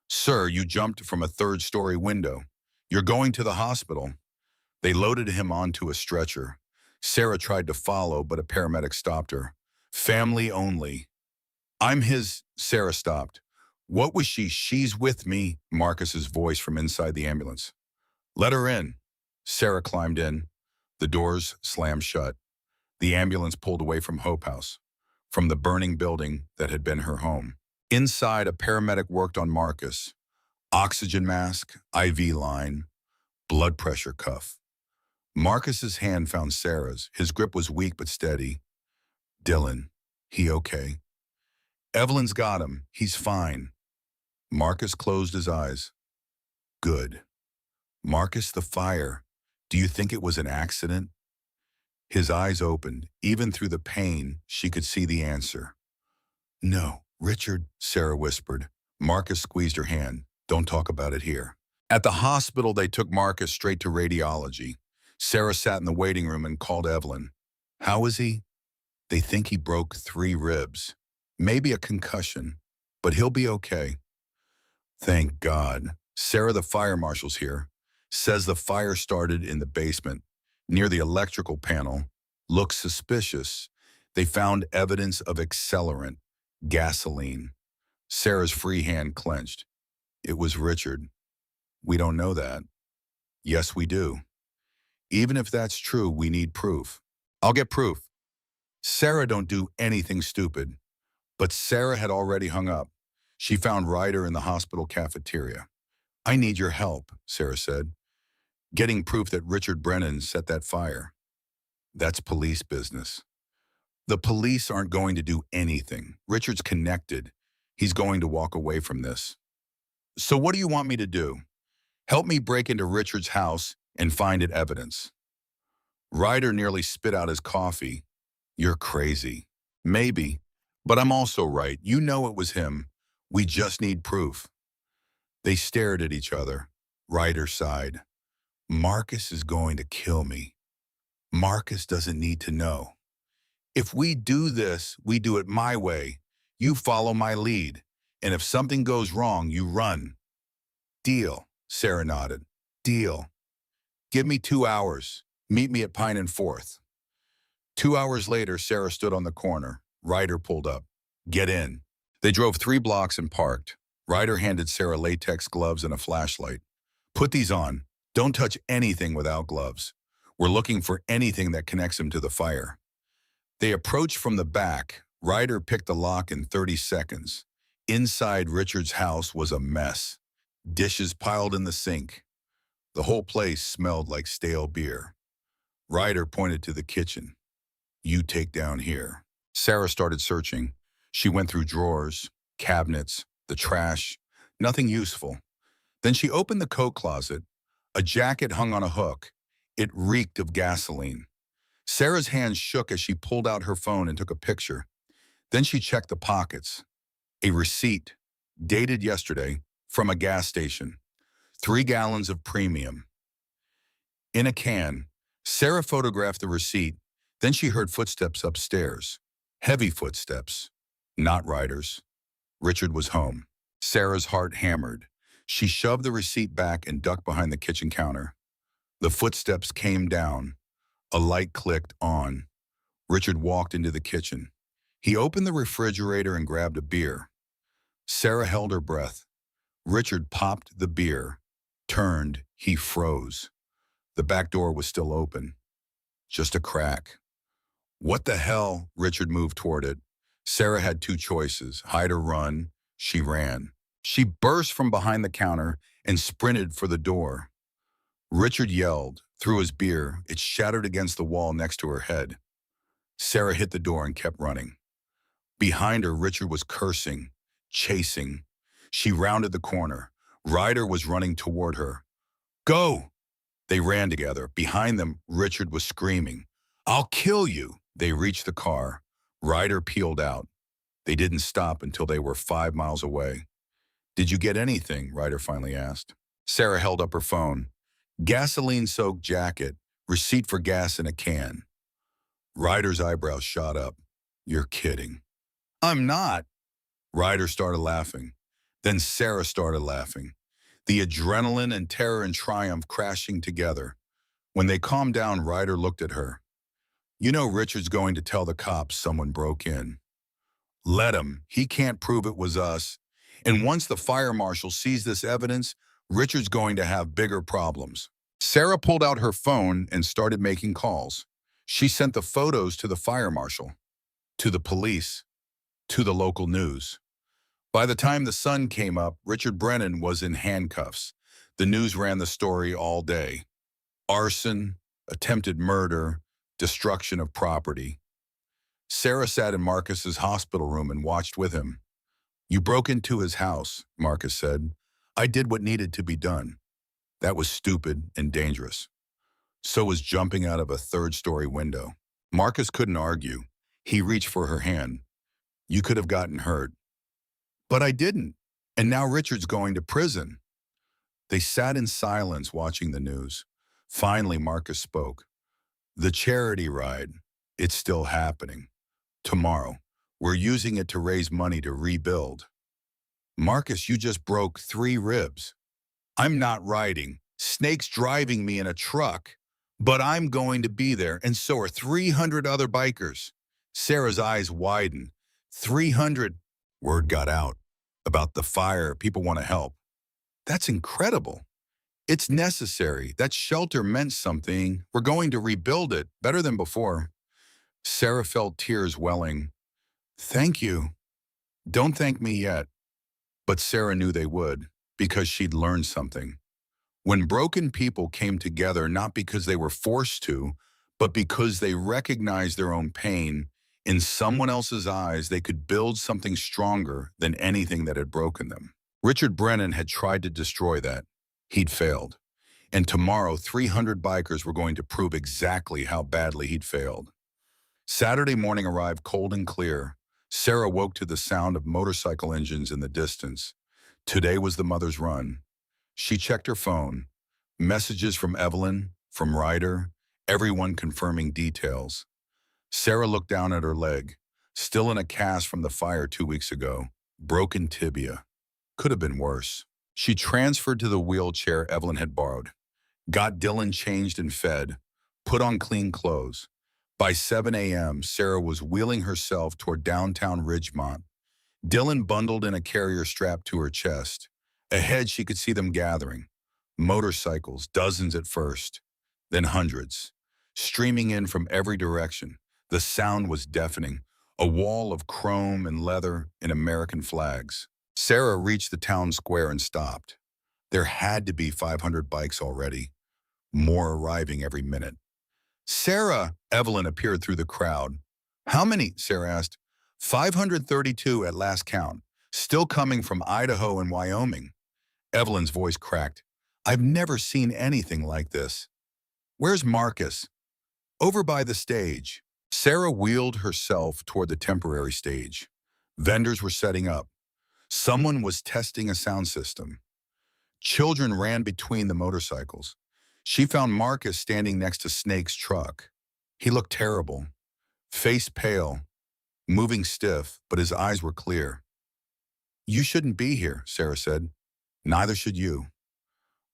Sir, you jumped from a 3rd-story window. You're going to the hospital. They loaded him onto a stretcher. Sarah tried to follow, but a paramedic stopped her. Family only. I'm his. Sarah stopped. What was she? She's with me, Marcus's voice from inside the ambulance. Let her in. Sarah climbed in. The doors slammed shut. The ambulance pulled away from Hope House, from the burning building that had been her home. Inside, a paramedic worked on Marcus. Oxygen mask, IV line, blood pressure cuff. Marcus's hand found Sarah's. His grip was weak but steady. Dylan, he okay? Evelyn's got him. He's fine. Marcus closed his eyes. Good. Marcus, the fire. Do you think it was an accident? His eyes opened. Even through the pain, she could see the answer. No, Richard, Sarah whispered. Marcus squeezed her hand. Don't talk about it here. At the hospital, they took Marcus straight to radiology. Sarah sat in the waiting room and called Evelyn. How is he? They think he broke 3 ribs. Maybe a concussion, but he'll be okay. Thank God. Sarah, the fire marshal's here. Says the fire started in the basement, near the electrical panel. Looks suspicious. They found evidence of accelerant, gasoline. Sarah's free hand clenched. It was Richard. We don't know that. Yes, we do. Even if that's true, we need proof. I'll get proof. Sarah, don't do anything stupid. But Sarah had already hung up. She found Ryder in the hospital cafeteria. I need your help, Sarah said. Getting proof that Richard Brennan set that fire. That's police business. The police aren't going to do anything. Richard's connected. He's going to walk away from this. So what do you want me to do? Help me break into Richard's house and find it evidence. Ryder nearly spit out his coffee. You're crazy. Maybe, but I'm also right. You know it was him. We just need proof. They stared at each other. Ryder sighed. Marcus is going to kill me. Marcus doesn't need to know. If we do this, we do it my way. You follow my lead. And if something goes wrong, you run. Deal, Sarah nodded. Deal. Give me 2 hours. Meet me at Pine and 4th. 2 hours later, Sarah stood on the corner. Ryder pulled up. Get in. They drove 3 blocks and parked. Ryder handed Sarah latex gloves and a flashlight. Put these on. Don't touch anything without gloves. We're looking for anything that connects him to the fire. They approached from the back. Ryder picked the lock in 30 seconds. Inside Richard's house was a mess. Dishes piled in the sink. The whole place smelled like stale beer. Ryder pointed to the kitchen. You take down here. Sarah started searching. She went through drawers, cabinets, the trash, nothing useful. Then she opened the coat closet. A jacket hung on a hook. It reeked of gasoline. Sarah's hands shook as she pulled out her phone and took a picture. Then she checked the pockets. A receipt, dated yesterday, from a gas station. 3 gallons of premium. In a can, Sarah photographed the receipt. Then she heard footsteps upstairs. Heavy footsteps. Not Ryder's. Richard was home. Sarah's heart hammered. She shoved the receipt back and ducked behind the kitchen counter. The footsteps came down. A light clicked on. Richard walked into the kitchen. He opened the refrigerator and grabbed a beer. Sarah held her breath. Richard popped the beer. Turned. He froze. The back door was still open. Just a crack. What the hell? Richard moved toward it. Sarah had 2 choices, hide or run. She ran. She burst from behind the counter and sprinted for the door. Richard yelled, threw his beer. It shattered against the wall next to her head. Sarah hit the door and kept running. Behind her, Richard was cursing, chasing. She rounded the corner. Ryder was running toward her. Go! They ran together. Behind them, Richard was screaming, I'll kill you! They reached the car. Ryder peeled out. They didn't stop until they were 5 miles away. Did you get anything? Ryder finally asked. Sarah held up her phone. Gasoline-soaked jacket, receipt for gas in a can. Ryder's eyebrows shot up. You're kidding. I'm not. Ryder started laughing. Then Sarah started laughing. The adrenaline and terror and triumph crashing together. When they calmed down, Ryder looked at her. You know Richard's going to tell the cops someone broke in. Let him. He can't prove it was us. And once the fire marshal sees this evidence, Richard's going to have bigger problems. Sarah pulled out her phone and started making calls. She sent the photos to the fire marshal, to the police, to the local news. By the time the sun came up, Richard Brennan was in handcuffs. The news ran the story all day. Arson, attempted murder, destruction of property. Sarah sat in Marcus's hospital room and watched with him. "You broke into his house," Marcus said. "I did what needed to be done. That was stupid and dangerous. So was jumping out of a third-story window." Marcus couldn't argue. He reached for her hand. "You could have gotten hurt." "But I didn't. And now Richard's going to prison." They sat in silence watching the news. Finally, Marcus spoke. "The charity ride, it's still happening. Tomorrow, we're using it to raise money to rebuild." "Marcus, you just broke 3 ribs." "I'm not riding. Snake's driving me in a truck. But I'm going to be there, and so are 300 other bikers." Sarah's eyes widened. 300. Word got out. About the fire, people want to help. "That's incredible." "It's necessary. That shelter meant something. We're going to rebuild it, better than before." Sarah felt tears welling. "Thank you." "Don't thank me yet." But Sarah knew they would, because she'd learned something. When broken people came together, not because they were forced to, but because they recognized their own pain, in someone else's eyes, they could build something stronger than anything that had broken them. Richard Brennan had tried to destroy that. He'd failed. And tomorrow, 300 bikers were going to prove exactly how badly he'd failed. Saturday morning arrived cold and clear. Sarah woke to the sound of motorcycle engines in the distance. Today was the mother's run. She checked her phone. Messages from Evelyn, from Ryder, everyone confirming details. Sarah looked down at her leg, still in a cast from the fire 2 weeks ago. Broken tibia. Could have been worse. She transferred to the wheelchair Evelyn had borrowed, got Dylan changed and fed, put on clean clothes. By 7 a.m., Sarah was wheeling herself toward downtown Ridgemont. Dylan bundled in a carrier strapped to her chest. Ahead, she could see them gathering. Motorcycles, dozens at first, then hundreds, streaming in from every direction. The sound was deafening, a wall of chrome and leather and American flags. Sarah reached the town square and stopped. There had to be 500 bikes already, more arriving every minute. "Sarah," Evelyn appeared through the crowd. "How many?" Sarah asked. 532 at last count, still coming from Idaho and Wyoming. Evelyn's voice cracked. "I've never seen anything like this." "Where's Marcus?" "Over by the stage." Sarah wheeled herself toward the temporary stage. Vendors were setting up. Someone was testing a sound system. Children ran between the motorcycles. She found Marcus standing next to Snake's truck. He looked terrible, face pale, moving stiff, but his eyes were clear. "You shouldn't be here," Sarah said. "Neither should you."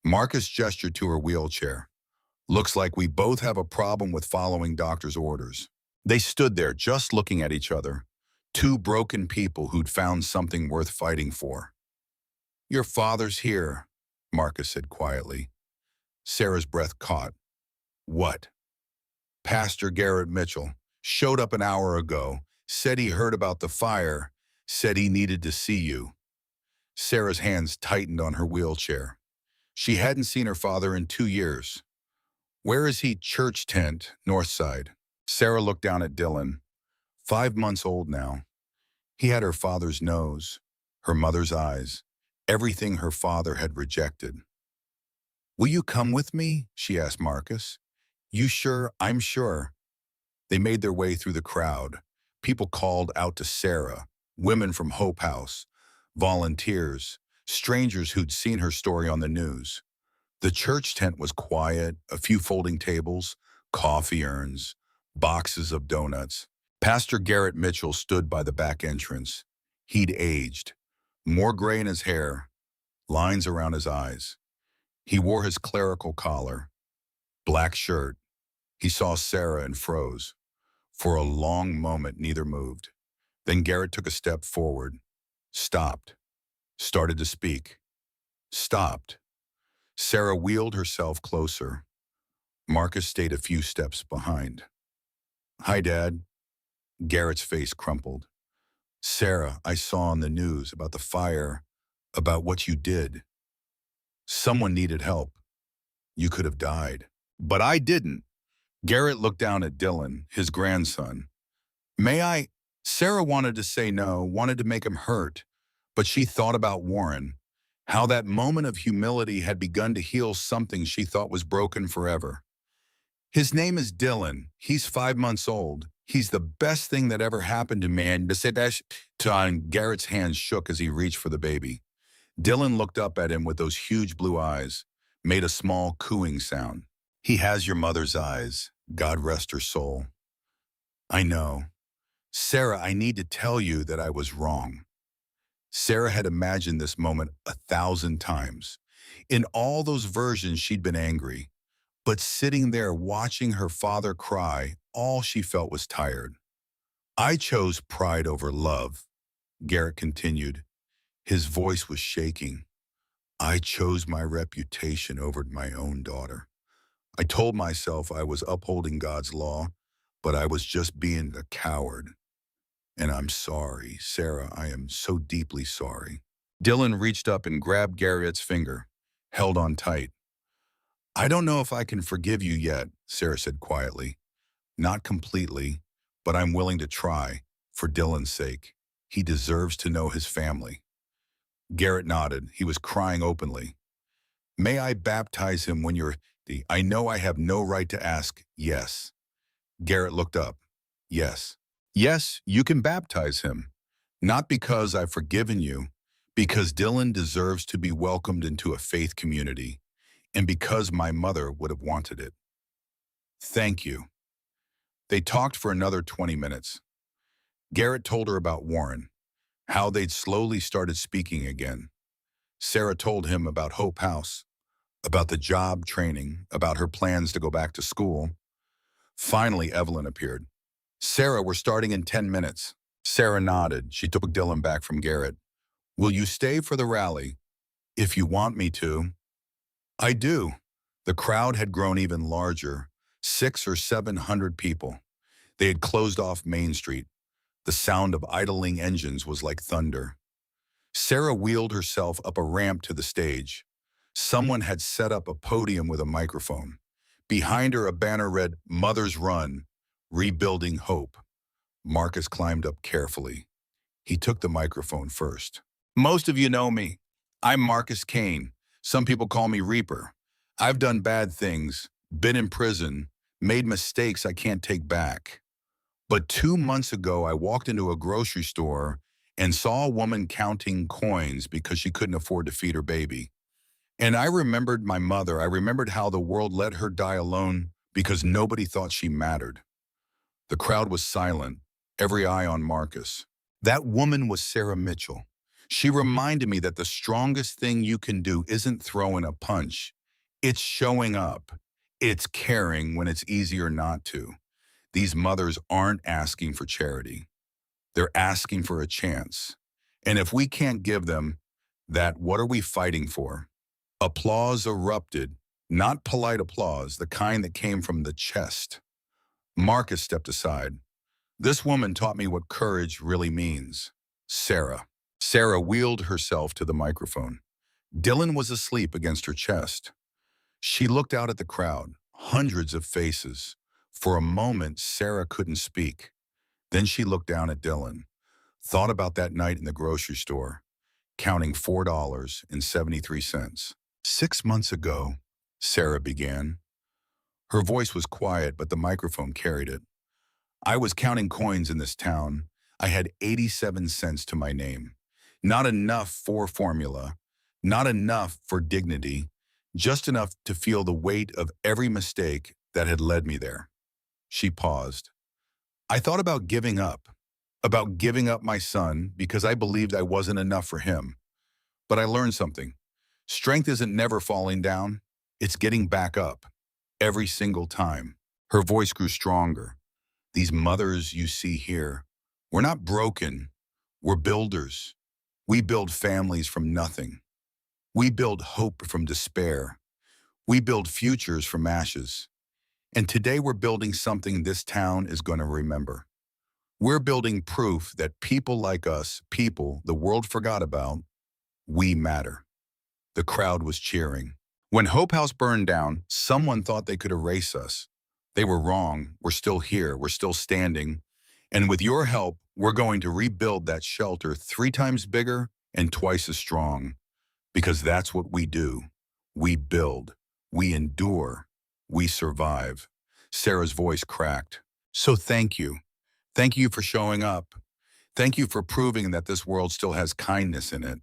Marcus gestured to her wheelchair. "Looks like we both have a problem with following doctor's orders." They stood there just looking at each other, 2 broken people who'd found something worth fighting for. "Your father's here," Marcus said quietly. Sarah's breath caught. "What?" "Pastor Garrett Mitchell showed up an hour ago, said he heard about the fire, said he needed to see you." Sarah's hands tightened on her wheelchair. She hadn't seen her father in 2 years. "Where is he?" "Church tent, north side." Sarah looked down at Dylan. 5 months old now. He had her father's nose, her mother's eyes, everything her father had rejected. "Will you come with me?" she asked Marcus. "You sure?" "I'm sure." They made their way through the crowd. People called out to Sarah, women from Hope House, volunteers, strangers who'd seen her story on the news. The church tent was quiet, a few folding tables, coffee urns, boxes of donuts. Pastor Garrett Mitchell stood by the back entrance. He'd aged, more gray in his hair, lines around his eyes. He wore his clerical collar, black shirt. He saw Sarah and froze. For a long moment, neither moved. Then Garrett took a step forward, stopped, started to speak, stopped. Sarah wheeled herself closer. Marcus stayed a few steps behind. Hi, Dad. Garrett's face crumpled. Sarah, I saw on the news about the fire, about what you did. Someone needed help. You could have died. But I didn't. Garrett looked down at Dylan, his grandson. May I? Sarah wanted to say no, wanted to make him hurt, but she thought about Warren, how that moment of humility had begun to heal something she thought was broken forever. His name is Dylan. He's 5 months old. He's the best thing that ever happened to me. And Garrett's hands shook as he reached for the baby. Dylan looked up at him with those huge blue eyes, made a small cooing sound. He has your mother's eyes. God rest her soul. I know. Sarah, I need to tell you that I was wrong. Sarah had imagined this moment 1,000 times. In all those versions, she'd been angry. But sitting there watching her father cry, all she felt was tired. I chose pride over love, Garrett continued. His voice was shaking. I chose my reputation over my own daughter. I told myself I was upholding God's law, but I was just being a coward. And I'm sorry, Sarah, I am so deeply sorry. Dylan reached up and grabbed Garrett's finger, held on tight. I don't know if I can forgive you yet, Sarah said quietly. Not completely, but I'm willing to try, for Dylan's sake. He deserves to know his family. Garrett nodded. He was crying openly. May I baptize him when you're... I know I have no right to ask, yes. Garrett looked up. Yes. Yes, you can baptize him. Not because I've forgiven you, because Dylan deserves to be welcomed into a faith community, and because my mother would have wanted it. Thank you. They talked for another 20 minutes. Garrett told her about Warren, how they'd slowly started speaking again. Sarah told him about Hope House, about the job training, about her plans to go back to school. Finally, Evelyn appeared. Sarah, we're starting in 10 minutes. Sarah nodded. She took Dylan back from Garrett. Will you stay for the rally? If you want me to. I do. The crowd had grown even larger, 600 or 700 people. They had closed off Main Street. The sound of idling engines was like thunder. Sarah wheeled herself up a ramp to the stage. Someone had set up a podium with a microphone. Behind her, a banner read, Mother's Run, Rebuilding Hope. Marcus climbed up carefully. He took the microphone first. Most of you know me. I'm Marcus Kane. Some people call me Reaper. I've done bad things, been in prison, made mistakes I can't take back. But 2 months ago, I walked into a grocery store and saw a woman counting coins because she couldn't afford to feed her baby. And I remembered my mother. I remembered how the world let her die alone because nobody thought she mattered. The crowd was silent, every eye on Marcus. That woman was Sarah Mitchell. She reminded me that the strongest thing you can do isn't throwing a punch. It's showing up. It's caring when it's easier not to. These mothers aren't asking for charity. They're asking for a chance. And if we can't give them that, what are we fighting for? Applause erupted, not polite applause, the kind that came from the chest. Marcus stepped aside. This woman taught me what courage really means. Sarah. Sarah wheeled herself to the microphone. Dylan was asleep against her chest. She looked out at the crowd, hundreds of faces. For a moment, Sarah couldn't speak. Then she looked down at Dylan, thought about that night in the grocery store, counting $4.73. 6 months ago, Sarah began. Her voice was quiet, but the microphone carried it. I was counting coins in this town. I had 87 cents to my name. Not enough for formula, not enough for dignity, just enough to feel the weight of every mistake that had led me there. She paused. I thought about giving up my son because I believed I wasn't enough for him. But I learned something. Strength isn't never falling down. It's getting back up. Every single time. Her voice grew stronger. These mothers you see here, we're not broken. We're builders. We build families from nothing. We build hope from despair. We build futures from ashes. And today we're building something this town is going to remember. We're building proof that people like us, people the world forgot about, we matter. The crowd was cheering. When Hope House burned down, someone thought they could erase us. They were wrong. We're still here. We're still standing. And with your help, we're going to rebuild that shelter 3 times bigger and twice as strong. Because that's what we do. We build. We endure. We survive. Sarah's voice cracked. So thank you. Thank you for showing up. Thank you for proving that this world still has kindness in it.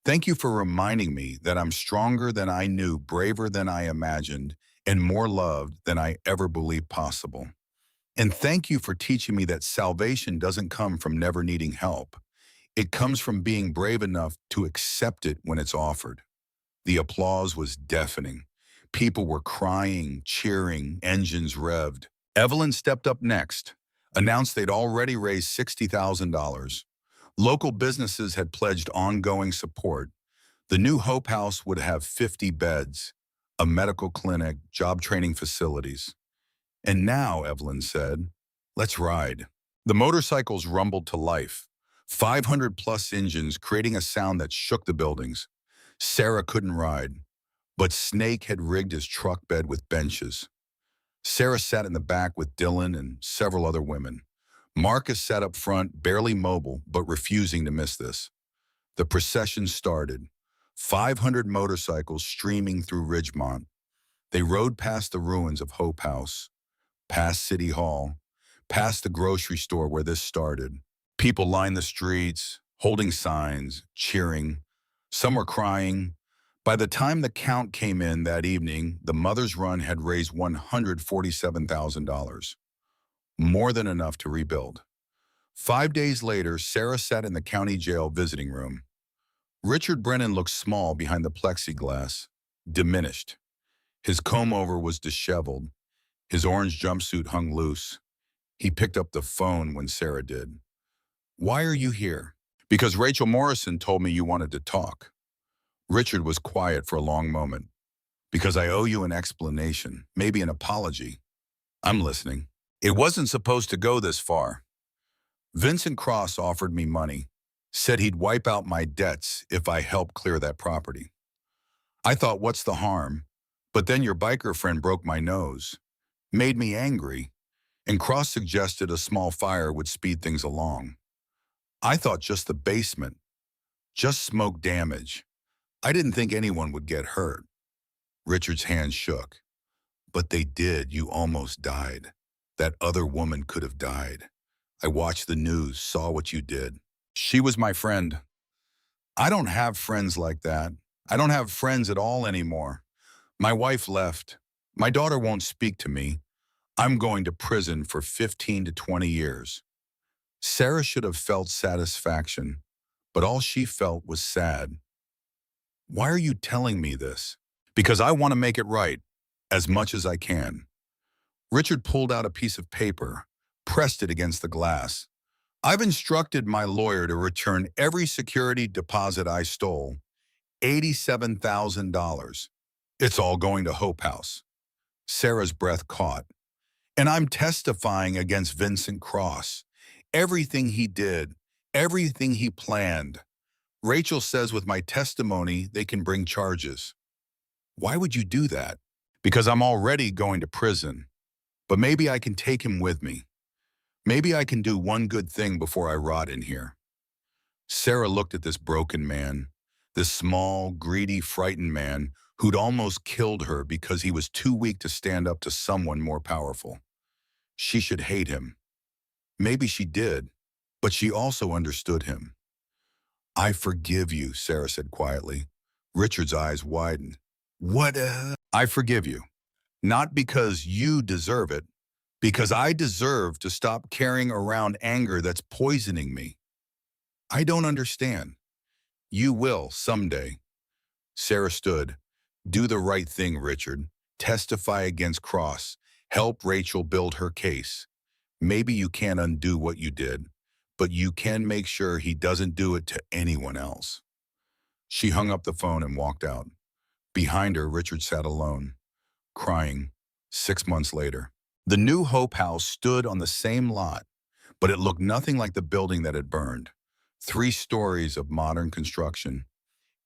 Thank you for reminding me that I'm stronger than I knew, braver than I imagined, and more loved than I ever believed possible. And thank you for teaching me that salvation doesn't come from never needing help. It comes from being brave enough to accept it when it's offered. The applause was deafening. People were crying, cheering, engines revved. Evelyn stepped up next, announced they'd already raised $60,000. Local businesses had pledged ongoing support. The new Hope House would have 50 beds, a medical clinic, job training facilities. And now, Evelyn said, let's ride. The motorcycles rumbled to life, 500 plus engines creating a sound that shook the buildings. Sarah couldn't ride, but Snake had rigged his truck bed with benches. Sarah sat in the back with Dylan and several other women. Marcus sat up front, barely mobile, but refusing to miss this. The procession started, 500 motorcycles streaming through Ridgemont. They rode past the ruins of Hope House, past City Hall, past the grocery store where this started. People lined the streets, holding signs, cheering. Some were crying. By the time the count came in that evening, the Mother's Run had raised $147,000, more than enough to rebuild. 5 days later, Sarah sat in the county jail visiting room. Richard Brennan looked small behind the plexiglass, diminished. His comb-over was disheveled. His orange jumpsuit hung loose. He picked up the phone when Sarah did. Why are you here? Because Rachel Morrison told me you wanted to talk. Richard was quiet for a long moment. Because I owe you an explanation, maybe an apology. I'm listening. It wasn't supposed to go this far. Vincent Cross offered me money, said he'd wipe out my debts if I helped clear that property. I thought, what's the harm? But then your biker friend broke my nose, made me angry, and Cross suggested a small fire would speed things along. I thought just the basement, just smoke damage. I didn't think anyone would get hurt. Richard's hand shook. But they did. You almost died. That other woman could have died. I watched the news, saw what you did. She was my friend. I don't have friends like that. I don't have friends at all anymore. My wife left. My daughter won't speak to me. I'm going to prison for 15 to 20 years. Sarah should have felt satisfaction, but all she felt was sad. Why are you telling me this? Because I want to make it right, as much as I can. Richard pulled out a piece of paper, pressed it against the glass. I've instructed my lawyer to return every security deposit I stole, $87,000. It's all going to Hope House. Sarah's breath caught. And I'm testifying against Vincent Cross. Everything he did, everything he planned. Rachel says with my testimony, they can bring charges. Why would you do that? Because I'm already going to prison. But maybe I can take him with me. Maybe I can do one good thing before I rot in here. Sarah looked at this broken man, this small, greedy, frightened man who'd almost killed her because he was too weak to stand up to someone more powerful. She should hate him. Maybe she did, but she also understood him. I forgive you, Sarah said quietly. Richard's eyes widened. What? I forgive you. Not because you deserve it, because I deserve to stop carrying around anger that's poisoning me. I don't understand. You will someday. Sarah stood. Do the right thing, Richard. Testify against Cross. Help Rachel build her case. Maybe you can't undo what you did, but you can make sure he doesn't do it to anyone else. She hung up the phone and walked out. Behind her, Richard sat alone, crying, 6 months later. The new Hope House stood on the same lot, but it looked nothing like the building that had burned. 3 stories of modern construction,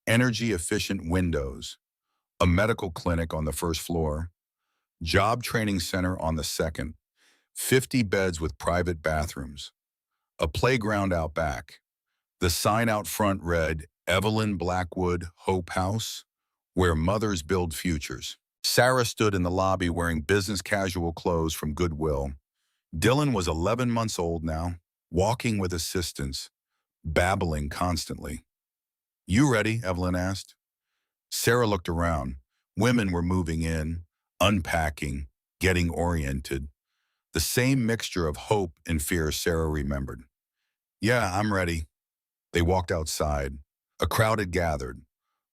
energy-efficient windows, a medical clinic on the first floor, job training center on the second, 50 beds with private bathrooms, a playground out back. The sign out front read, Evelyn Blackwood Hope House, where mothers build futures. Sarah stood in the lobby wearing business casual clothes from Goodwill. Dylan was 11 months old now, walking with assistance, babbling constantly. You ready? Evelyn asked. Sarah looked around. Women were moving in, unpacking, getting oriented. The same mixture of hope and fear Sarah remembered. Yeah, I'm ready. They walked outside. A crowd had gathered.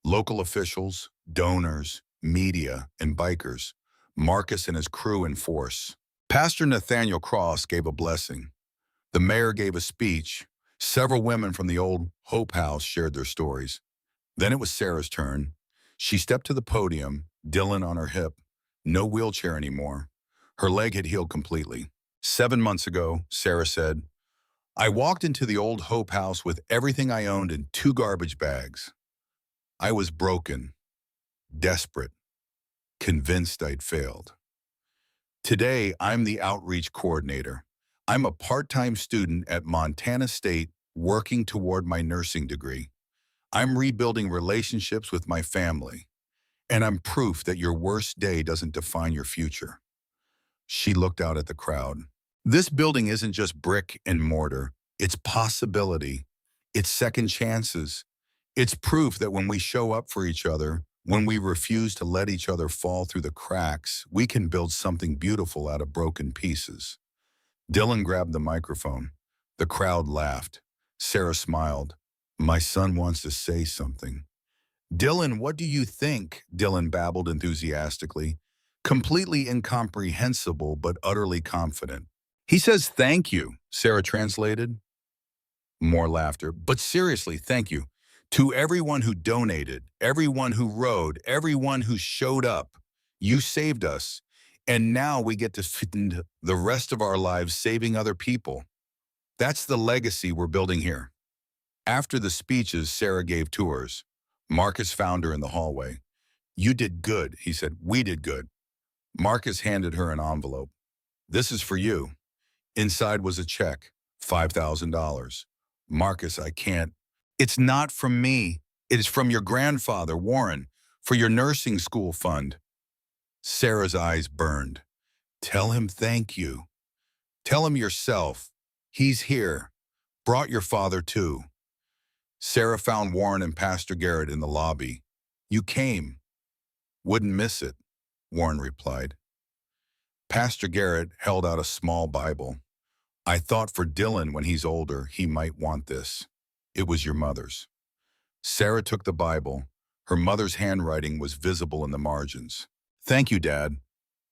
Local officials, donors, media, and bikers. Marcus and his crew in force. Pastor Nathaniel Cross gave a blessing. The mayor gave a speech. Several women from the old Hope House shared their stories. Then it was Sarah's turn. She stepped to the podium, Dylan on her hip. No wheelchair anymore. Her leg had healed completely. 7 months ago, Sarah said, I walked into the old Hope House with everything I owned in 2 garbage bags. I was broken, desperate, convinced I'd failed. Today, I'm the outreach coordinator. I'm a part-time student at Montana State working toward my nursing degree. I'm rebuilding relationships with my family, and I'm proof that your worst day doesn't define your future. She looked out at the crowd. This building isn't just brick and mortar. It's possibility. It's second chances. It's proof that when we show up for each other, when we refuse to let each other fall through the cracks, we can build something beautiful out of broken pieces. Dylan grabbed the microphone. The crowd laughed. Sarah smiled. My son wants to say something. Dylan, what do you think? Dylan babbled enthusiastically, completely incomprehensible but utterly confident. He says thank you, Sarah translated. More laughter. But seriously, thank you. To everyone who donated, everyone who rode, everyone who showed up. You saved us. And now we get to spend the rest of our lives saving other people. That's the legacy we're building here. After the speeches, Sarah gave tours. Marcus found her in the hallway. You did good, he said. We did good. Marcus handed her an envelope. This is for you. Inside was a check, $5,000. Marcus, I can't. It's not from me. It is from your grandfather, Warren, for your nursing school fund. Sarah's eyes burned. Tell him thank you. Tell him yourself. He's here. Brought your father too. Sarah found Warren and Pastor Garrett in the lobby. You came. Wouldn't miss it, Warren replied. Pastor Garrett held out a small Bible. I thought for Dylan when he's older, he might want this. It was your mother's. Sarah took the Bible. Her mother's handwriting was visible in the margins. Thank you, Dad.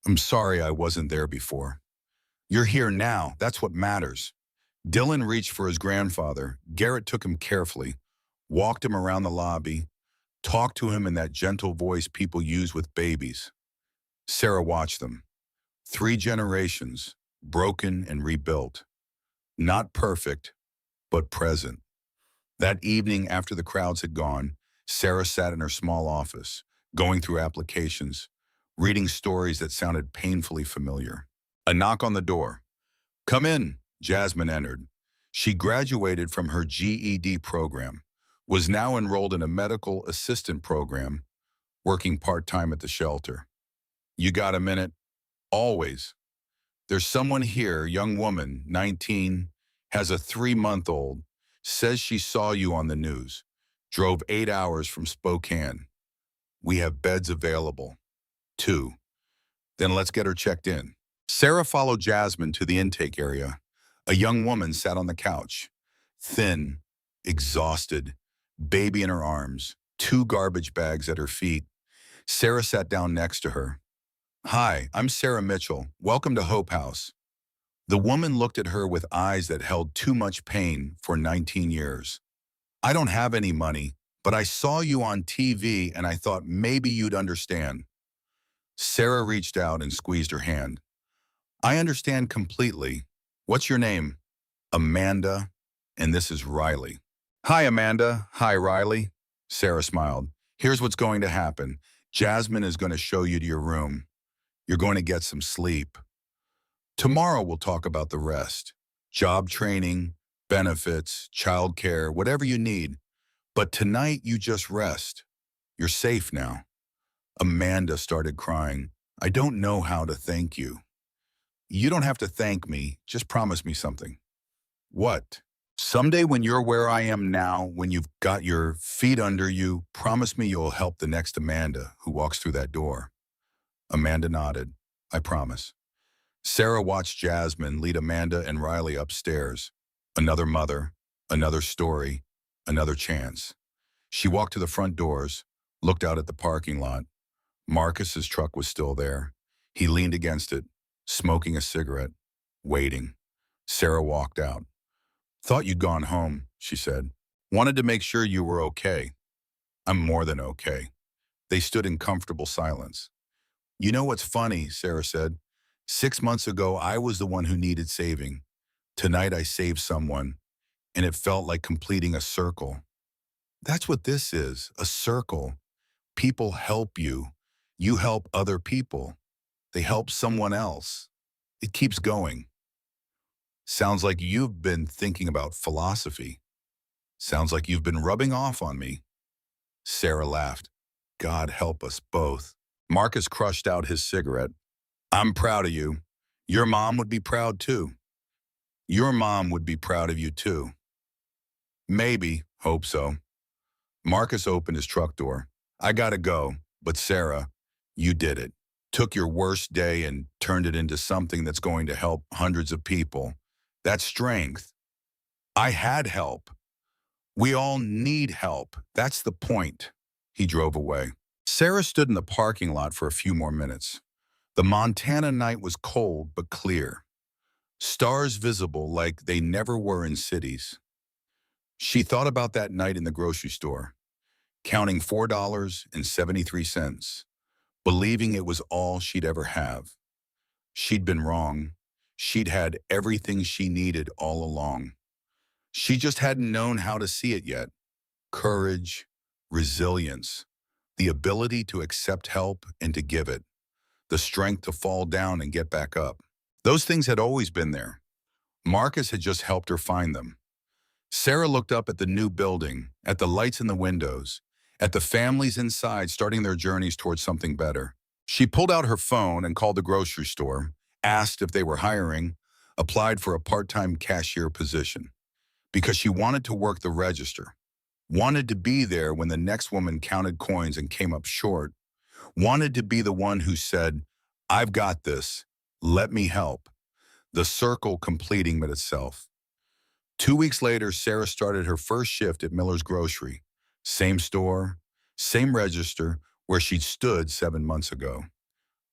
I'm sorry I wasn't there before. You're here now. That's what matters. Dylan reached for his grandfather. Garrett took him carefully, walked him around the lobby, talked to him in that gentle voice people use with babies. Sarah watched them. 3 generations, broken and rebuilt. Not perfect, but present. That evening after the crowds had gone, Sarah sat in her small office, going through applications, reading stories that sounded painfully familiar. A knock on the door. Come in, Jasmine entered. She graduated from her GED program, was now enrolled in a medical assistant program, working part-time at the shelter. You got a minute? Always. There's someone here, young woman, 19, has a 3-month-old, says she saw you on the news, drove 8 hours from Spokane. We have beds available. 2. Then let's get her checked in. Sarah followed Jasmine to the intake area. A young woman sat on the couch, thin, exhausted, baby in her arms, 2 garbage bags at her feet. Sarah sat down next to her. Hi, I'm Sarah Mitchell. Welcome to Hope House. The woman looked at her with eyes that held too much pain for 19 years. I don't have any money, but I saw you on TV and I thought maybe you'd understand. Sarah reached out and squeezed her hand. I understand completely. What's your name? Amanda, and this is Riley. Hi, Amanda. Hi, Riley. Sarah smiled. Here's what's going to happen. Jasmine is going to show you to your room. You're going to get some sleep. Tomorrow we'll talk about the rest. Job training, benefits, childcare, whatever you need. But tonight you just rest. You're safe now. Amanda started crying. I don't know how to thank you. You don't have to thank me. Just promise me something. What? Someday when you're where I am now, when you've got your feet under you, promise me you'll help the next Amanda who walks through that door. Amanda nodded. I promise. Sarah watched Jasmine lead Amanda and Riley upstairs. Another mother, another story, another chance. She walked to the front doors, looked out at the parking lot. Marcus's truck was still there. He leaned against it, smoking a cigarette, waiting. Sarah walked out. Thought you'd gone home, she said. Wanted to make sure you were okay. I'm more than okay. They stood in comfortable silence. You know what's funny, Sarah said. 6 months ago, I was the one who needed saving. Tonight, I saved someone, and it felt like completing a circle. That's what this is, a circle. People help you. You help other people. They help someone else. It keeps going. Sounds like you've been thinking about philosophy. Sounds like you've been rubbing off on me. Sarah laughed. God help us both. Marcus crushed out his cigarette. I'm proud of you. Your mom would be proud too. Your mom would be proud of you too. Maybe, hope so. Marcus opened his truck door. I gotta go, but Sarah, you did it. Took your worst day and turned it into something that's going to help hundreds of people. That's strength. I had help. We all need help. That's the point. He drove away. Sarah stood in the parking lot for a few more minutes. The Montana night was cold but clear. Stars visible like they never were in cities. She thought about that night in the grocery store, counting $4.73, believing it was all she'd ever have. She'd been wrong. She'd had everything she needed all along. She just hadn't known how to see it yet. Courage, resilience, the ability to accept help and to give it, the strength to fall down and get back up. Those things had always been there. Marcus had just helped her find them. Sarah looked up at the new building, at the lights in the windows, at the families inside starting their journeys towards something better. She pulled out her phone and called the grocery store, asked if they were hiring, applied for a part-time cashier position, because she wanted to work the register, wanted to be there when the next woman counted coins and came up short, wanted to be the one who said, I've got this, let me help. The circle completing itself. 2 weeks later, Sarah started her first shift at Miller's Grocery. Same store, same register where she'd stood 7 months ago.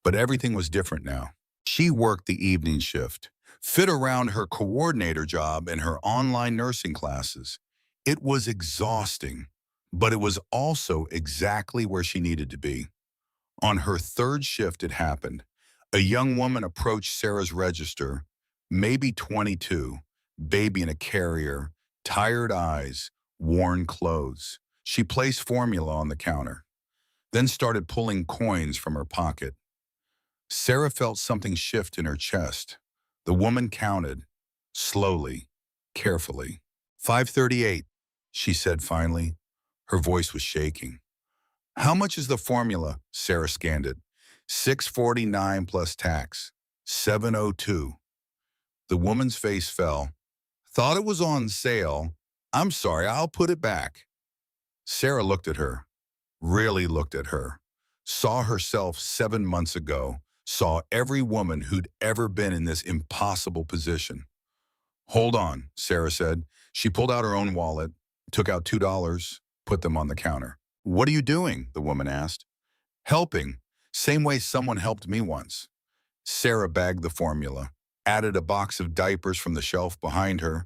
But everything was different now. She worked the evening shift, fit around her coordinator job and her online nursing classes. It was exhausting, but it was also exactly where she needed to be. On her third shift, it happened. A young woman approached Sarah's register, maybe 22, baby in a carrier, tired eyes, worn clothes. She placed formula on the counter, then started pulling coins from her pocket. Sarah felt something shift in her chest. The woman counted, slowly, carefully. 538, she said finally. Her voice was shaking. How much is the formula? Sarah scanned it. 649 plus tax. 702. The woman's face fell. Thought it was on sale. I'm sorry, I'll put it back. Sarah looked at her, really looked at her, saw herself 7 months ago, saw every woman who'd ever been in this impossible position. Hold on, Sarah said. She pulled out her own wallet, took out $2, put them on the counter. What are you doing? The woman asked. Helping, same way someone helped me once. Sarah bagged the formula, added a box of diapers from the shelf behind her,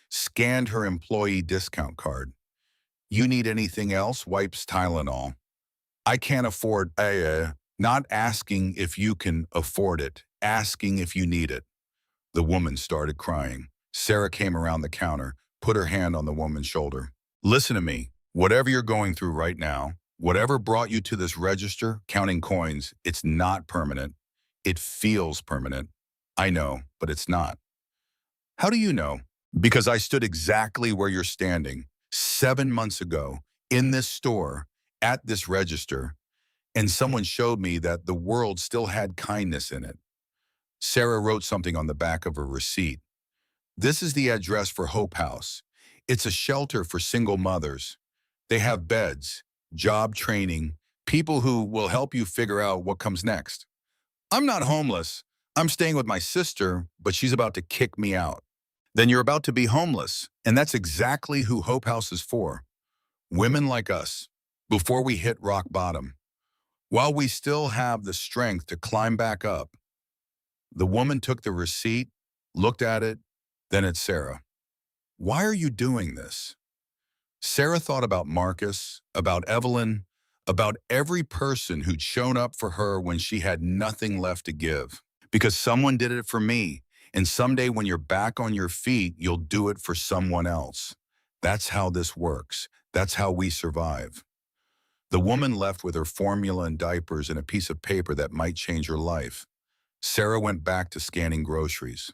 scanned her employee discount card. You need anything else? Wipes Tylenol. I can't afford, not asking if you can afford it, asking if you need it. The woman started crying. Sarah came around the counter, put her hand on the woman's shoulder. Listen to me. Whatever you're going through right now, whatever brought you to this register, counting coins, it's not permanent. It feels permanent. I know, but it's not. How do you know? Because I stood exactly where you're standing 7 months ago in this store at this register, and someone showed me that the world still had kindness in it. Sarah wrote something on the back of her receipt. This is the address for Hope House. It's a shelter for single mothers. They have beds, job training, people who will help you figure out what comes next. I'm not homeless. I'm staying with my sister, but she's about to kick me out. Then you're about to be homeless, and that's exactly who Hope House is for. Women like us, before we hit rock bottom, while we still have the strength to climb back up. The woman took the receipt, looked at it, then at Sarah. Why are you doing this? Sarah thought about Marcus, about Evelyn, about every person who'd shown up for her when she had nothing left to give. Because someone did it for me, and someday when you're back on your feet, you'll do it for someone else. That's how this works. That's how we survive. The woman left with her formula and diapers and a piece of paper that might change her life. Sarah went back to scanning groceries.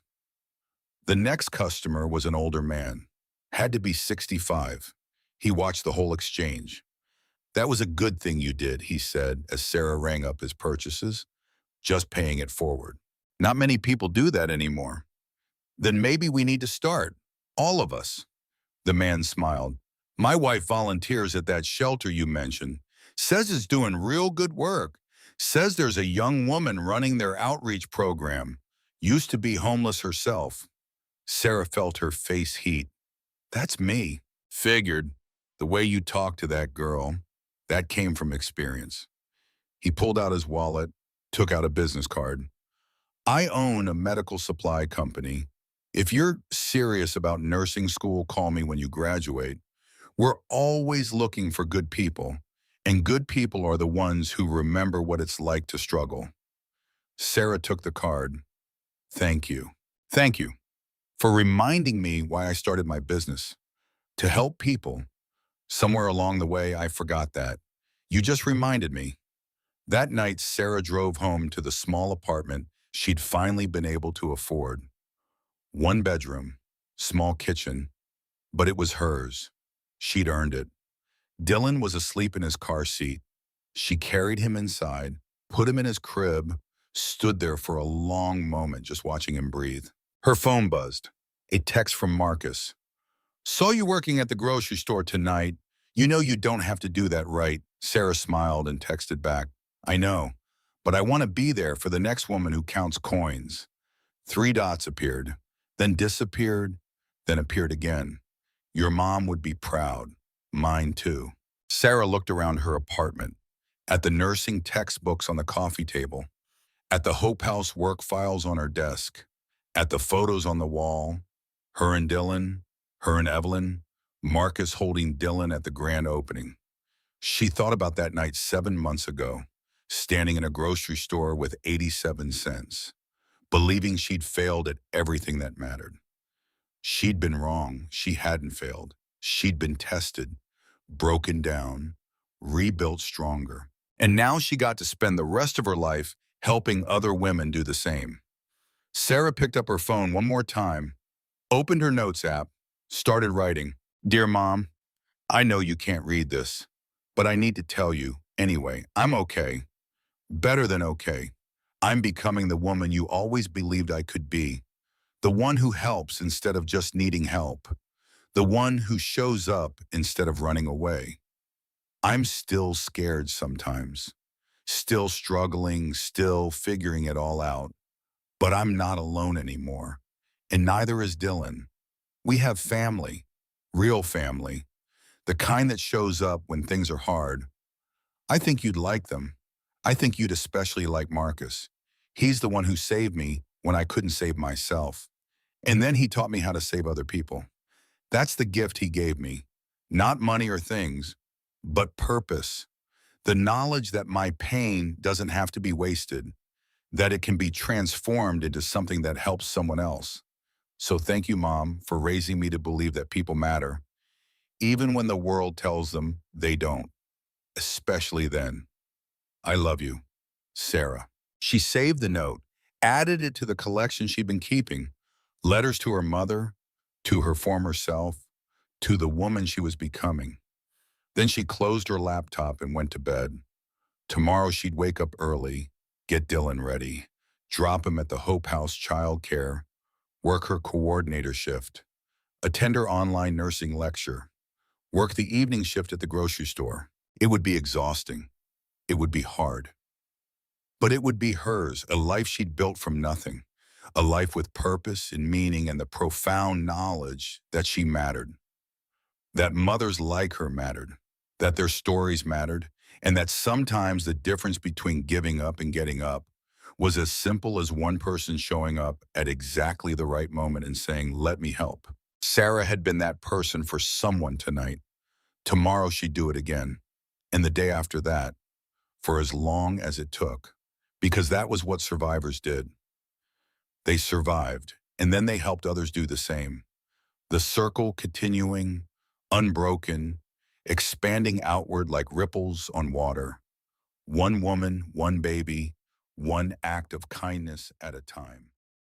The next customer was an older man. Had to be 65. He watched the whole exchange. That was a good thing you did, he said as Sarah rang up his purchases, just paying it forward. Not many people do that anymore. Then maybe we need to start. All of us. The man smiled. My wife volunteers at that shelter you mentioned. Says it's doing real good work. Says there's a young woman running their outreach program. Used to be homeless herself. Sarah felt her face heat. That's me. Figured. The way you talk to that girl, that came from experience. He pulled out his wallet, took out a business card. I own a medical supply company. If you're serious about nursing school, call me when you graduate. We're always looking for good people, and good people are the ones who remember what it's like to struggle. Sarah took the card. Thank you. Thank you for reminding me why I started my business. To help people. Somewhere along the way, I forgot that. You just reminded me. That night, Sarah drove home to the small apartment she'd finally been able to afford. 1 bedroom, small kitchen, but it was hers. She'd earned it. Dylan was asleep in his car seat. She carried him inside, put him in his crib, stood there for a long moment just watching him breathe. Her phone buzzed. A text from Marcus. Saw you working at the grocery store tonight. You know you don't have to do that, right? Sarah smiled and texted back. I know, but I want to be there for the next woman who counts coins. 3 dots appeared, then disappeared, then appeared again. Your mom would be proud. Mine too. Sarah looked around her apartment, at the nursing textbooks on the coffee table, at the Hope House work files on her desk, at the photos on the wall, her and Dylan, her and Evelyn, Marcus holding Dylan at the grand opening. She thought about that night 7 months ago, standing in a grocery store with 87 cents, believing she'd failed at everything that mattered. She'd been wrong. She hadn't failed. She'd been tested, broken down, rebuilt stronger. And now she got to spend the rest of her life helping other women do the same. Sarah picked up her phone one more time, opened her notes app, started writing. Dear Mom, I know you can't read this, but I need to tell you, anyway, I'm okay. Better than okay. I'm becoming the woman you always believed I could be. The one who helps instead of just needing help. The one who shows up instead of running away. I'm still scared sometimes. Still struggling, still figuring it all out. But I'm not alone anymore. And neither is Dylan. We have family. Real family. The kind that shows up when things are hard. I think you'd like them. I think you'd especially like Marcus. He's the one who saved me when I couldn't save myself. And then he taught me how to save other people. That's the gift he gave me. Not money or things, but purpose. The knowledge that my pain doesn't have to be wasted, that it can be transformed into something that helps someone else. So thank you, Mom, for raising me to believe that people matter, even when the world tells them they don't, especially then. I love you, Sarah. She saved the note, added it to the collection she'd been keeping, letters to her mother, to her former self, to the woman she was becoming. Then she closed her laptop and went to bed. Tomorrow she'd wake up early, get Dylan ready, drop him at the Hope House childcare, work her coordinator shift, attend her online nursing lecture, work the evening shift at the grocery store. It would be exhausting. It would be hard. But it would be hers, a life she'd built from nothing, a life with purpose and meaning and the profound knowledge that she mattered, that mothers like her mattered, that their stories mattered, and that sometimes the difference between giving up and getting up was as simple as one person showing up at exactly the right moment and saying, "Let me help." Sarah had been that person for someone tonight. Tomorrow she'd do it again, and the day after that, for as long as it took, because that was what survivors did. They survived, and then they helped others do the same. The circle continuing, unbroken, expanding outward like ripples on water. One woman, one baby, one act of kindness at a time.